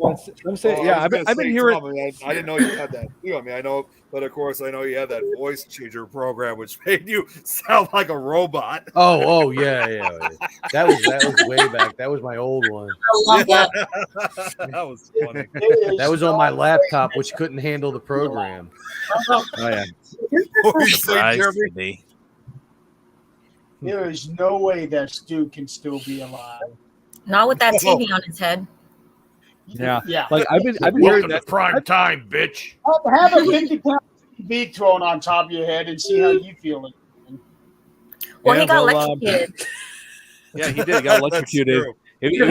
I'm saying, I've been hearing. Tom, I didn't know you had that too. I mean, I know, but of course, I know you had that voice changer program, which made you sound like a robot. Oh, yeah. That was way back. That was my old one. I love that. That was funny. That was on my laptop, which couldn't handle the program. Oh yeah. What were you saying, Jeremy? There is no way that Stu can still be alive. Not with that TV on his head. Yeah. Yeah. Like I've been hearing that prime time, bitch. Have a 50-pound TV thrown on top of your head and see how you feel it. Well, he got electrocuted. Yeah, he did. He got electrocuted. If you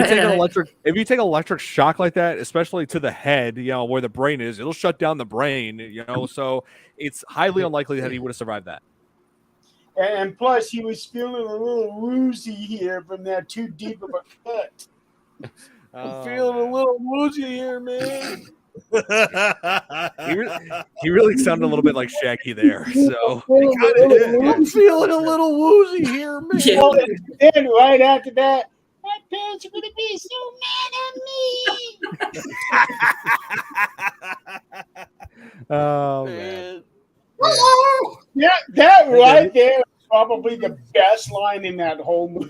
take an electric shock like that, especially to the head, where the brain is, it'll shut down the brain. So it's highly unlikely that he would have survived that. And plus, he was feeling a little woozy here from that too deep of a cut. I'm feeling a little woozy here, man. He really sounded a little bit like Shaggy there. So I'm feeling a little woozy here, man. Yeah. Then right after that, my parents are going to be so mad at me. Oh man. Yeah, that right there is probably the best line in that whole movie.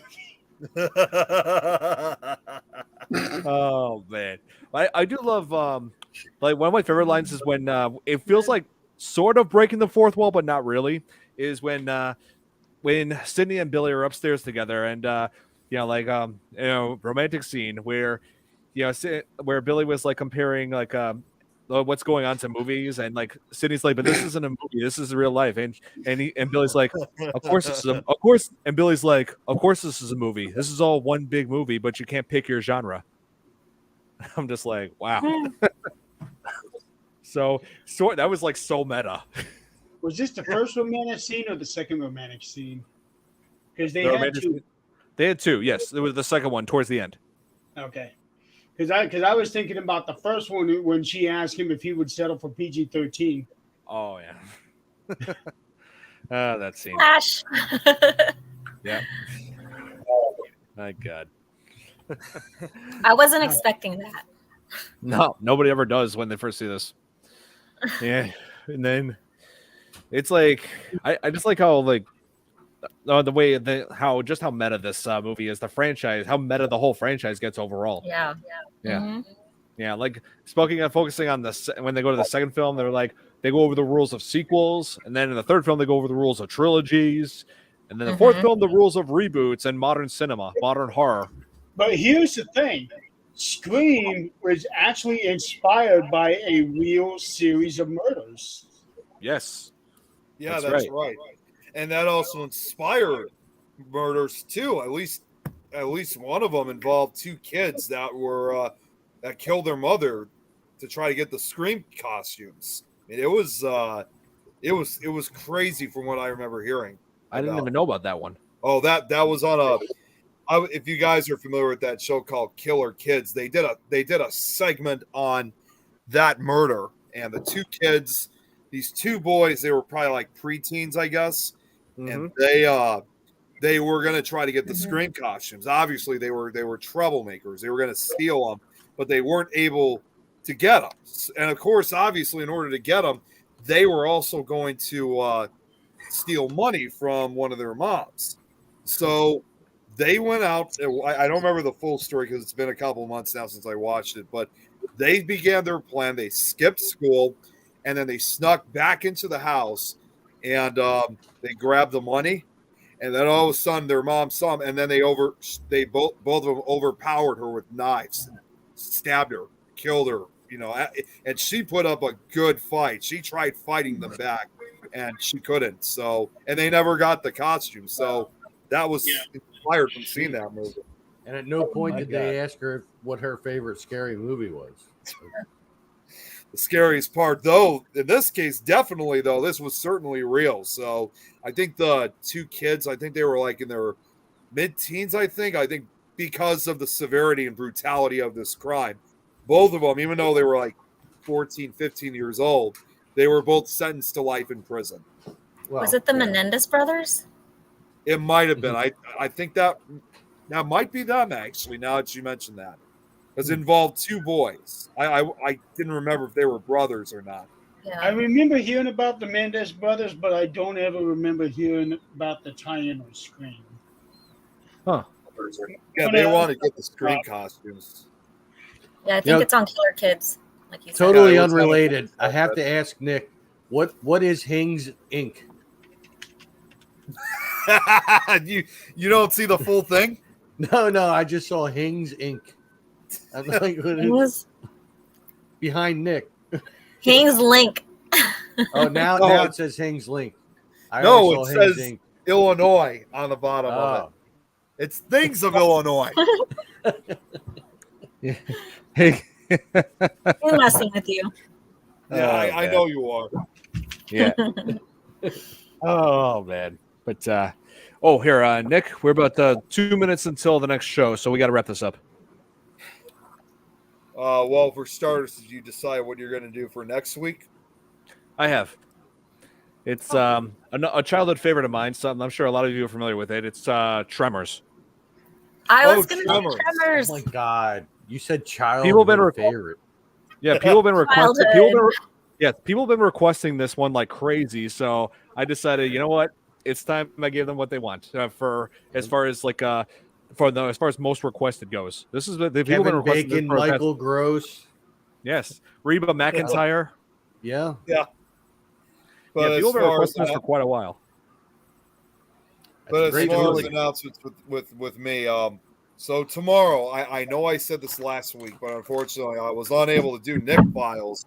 Oh man, I do love like one of my favorite lines is when it feels like sort of breaking the fourth wall, but not really. Is when Sydney and Billy are upstairs together, and romantic scene where where Billy was like comparing like what's going on to movies, and like Sydney's like, but this isn't a movie, this is real life, and Billy's like, of course, and Billy's like, of course this is a movie, this is all one big movie, but you can't pick your genre. I'm just like, wow. so that was like so meta. Was this the first romantic scene or the second romantic scene? Because they had two. Yes, it was the second one towards the end. Okay. Because I was thinking about the first one when she asked him if he would settle for PG-13. Oh yeah. That scene. Flash. Yeah. My God. I wasn't expecting that. No, nobody ever does when they first see this. Yeah, and then it's like I just like how like the way how meta this movie is, the franchise, how meta the whole franchise gets overall. Yeah. Mm-hmm. Yeah. Like focusing on when they go to the second film, they're like, they go over the rules of sequels, and then in the third film they go over the rules of trilogies, and then the fourth film the rules of reboots and modern cinema, modern horror. But here's the thing. Scream was actually inspired by a real series of murders. Yes. Yeah, that's right. And that also inspired murders too. At least one of them involved two kids that were that killed their mother to try to get the Scream costumes. I mean, it was crazy from what I remember hearing. I didn't even know about that one. Oh, that was on if you guys are familiar with that show called Killer Kids, they did a segment on that murder, and the two kids, these two boys, they were probably like preteens, I guess, and they were going to try to get the Scream costumes. Obviously, they were troublemakers. They were going to steal them, but they weren't able to get them. And of course, obviously, in order to get them, they were also going to steal money from one of their moms. So they went out. I don't remember the full story because it's been a couple months now since I watched it, but they began their plan. They skipped school, and then they snuck back into the house, and they grabbed the money. And then all of a sudden, their mom saw them, and then they both of them overpowered her with knives, stabbed her, killed her. And she put up a good fight. She tried fighting them back, and she couldn't. So, and they never got the costume. So that was inspired from seeing that movie. And at no point did they ask her what her favorite scary movie was. The scariest part, though, in this case, definitely, though, this was certainly real. So I think the two kids, I think they were like in their mid-teens, I think because of the severity and brutality of this crime, both of them, even though they were like 14, 15 years old, they were both sentenced to life in prison. Well, was it the Menendez brothers? It might have been. I think that might be them, actually, now that you mentioned that. Because it involved two boys. I didn't remember if they were brothers or not. Yeah. I remember hearing about the Menendez brothers, but I don't ever remember hearing about the tie-in with Scream. Huh. Yeah, they want to get the Scream costumes. Yeah, I think it's on Killer Kids. Like you said. Totally unrelated. I have to ask Nick, what is Hings Inc.? You don't see the full thing? No, I just saw Hings Inc. I'm like, it was behind Nick. Hings Link. Oh, now it says Hings Link. It says Inc. Illinois on the bottom of it. It's Things of Illinois. Hey, I'm messing with you. Yeah, I know you are. Yeah. Oh man, but here, Nick, we're about 2 minutes until the next show, so we got to wrap this up. Well, for starters, did you decide what you're going to do for next week? I have. It's a childhood favorite of mine. Something I'm sure a lot of you are familiar with it. It's Tremors. I was going to say Tremors. Oh my god, you said childhood favorite. Yeah, people have been requesting. People have been requesting this one like crazy. So I decided, you know what? It's time I give them what they want as far as most requested goes. This is the people have been requesting. Bacon, Michael Gross. Yes, Reba McEntire. Yeah. But people have been requesting this for quite a while. But as far as announcements with me, so tomorrow, I know I said this last week, but unfortunately I was unable to do Nick Files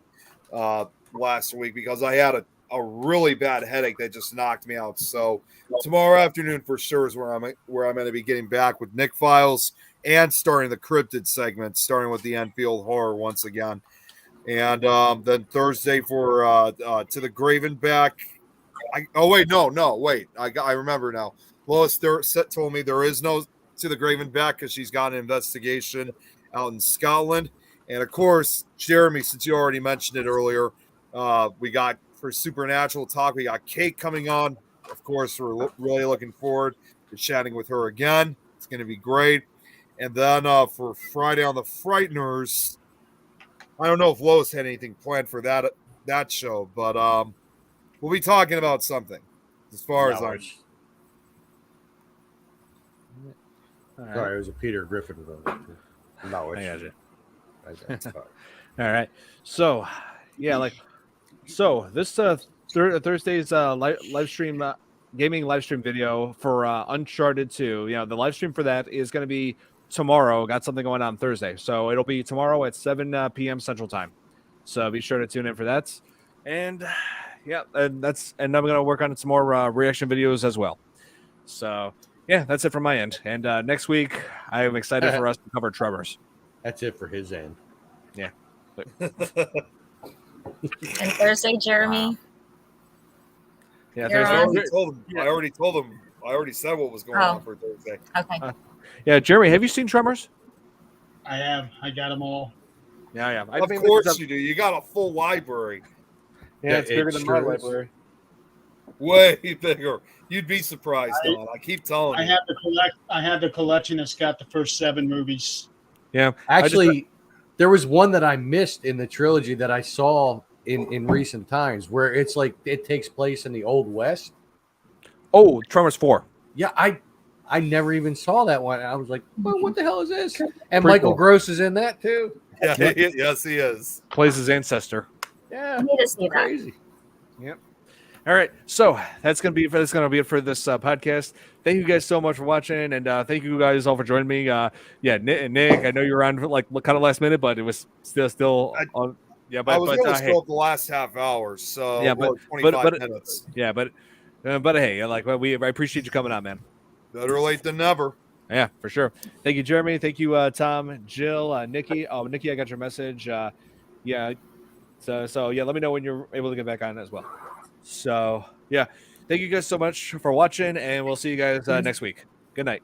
last week because I had a really bad headache that just knocked me out. So tomorrow afternoon for sure is where I'm going to be getting back with Nick Files and starting the cryptid segment, starting with the Enfield Horror once again. And then Thursday for To the Graven back. I remember now. Lois told me there is no To the Graven back because she's got an investigation out in Scotland. And of course, Jeremy, since you already mentioned it earlier, we got for Supernatural Talk, we got Kate coming on. Of course, we're really looking forward to chatting with her again. It's going to be great. And then for Friday on the Frighteners, I don't know if Lois had anything planned for that show, but we'll be talking about something as far as I'm. Sorry, it was a Peter Griffin vote. No, I got you. All right. So, yeah, like So this Thursday's live stream gaming live stream video for Uncharted 2. The live stream for that is going to be tomorrow. Got something going on Thursday, so it'll be tomorrow at 7 p.m. Central Time. So be sure to tune in for that. And and I'm going to work on some more reaction videos as well. So that's it from my end. And next week, I am excited for us to cover Tremors. That's it for his end. Yeah. And Thursday, Jeremy. Wow. Yeah, Thursday. I already told him. I already said what was going on for Thursday. Okay. Jeremy, have you seen Tremors? I have. I got them all. Yeah. Of course you do. You got a full library. Yeah, it's bigger than my library. Way bigger. You'd be surprised, Don. I keep telling you. I have the collection that's got the first 7 movies. Yeah. Actually, there was one that I missed in the trilogy that I saw in recent times where it's like it takes place in the Old West. Oh, Tremors 4. Yeah, I never even saw that one. I was like, well, what the hell is this? And Michael Gross is in that too. Yeah, yes, he is. Plays his ancestor. Yeah, I need to see crazy. Yep. All right, so that's gonna be it for this podcast. Thank you guys so much for watching, and thank you guys all for joining me. Nick, I know you were on like kind of last minute, but it was still on. Yeah, but I was able to scroll up the last half hour, so 25 minutes. Yeah, but hey, I appreciate you coming on, man. Better late than never. Yeah, for sure. Thank you, Jeremy. Thank you, Tom, Jill, Nikki. Oh, Nikki, I got your message. Yeah. So let me know when you're able to get back on as well. So thank you guys so much for watching, and we'll see you guys next week. Good night.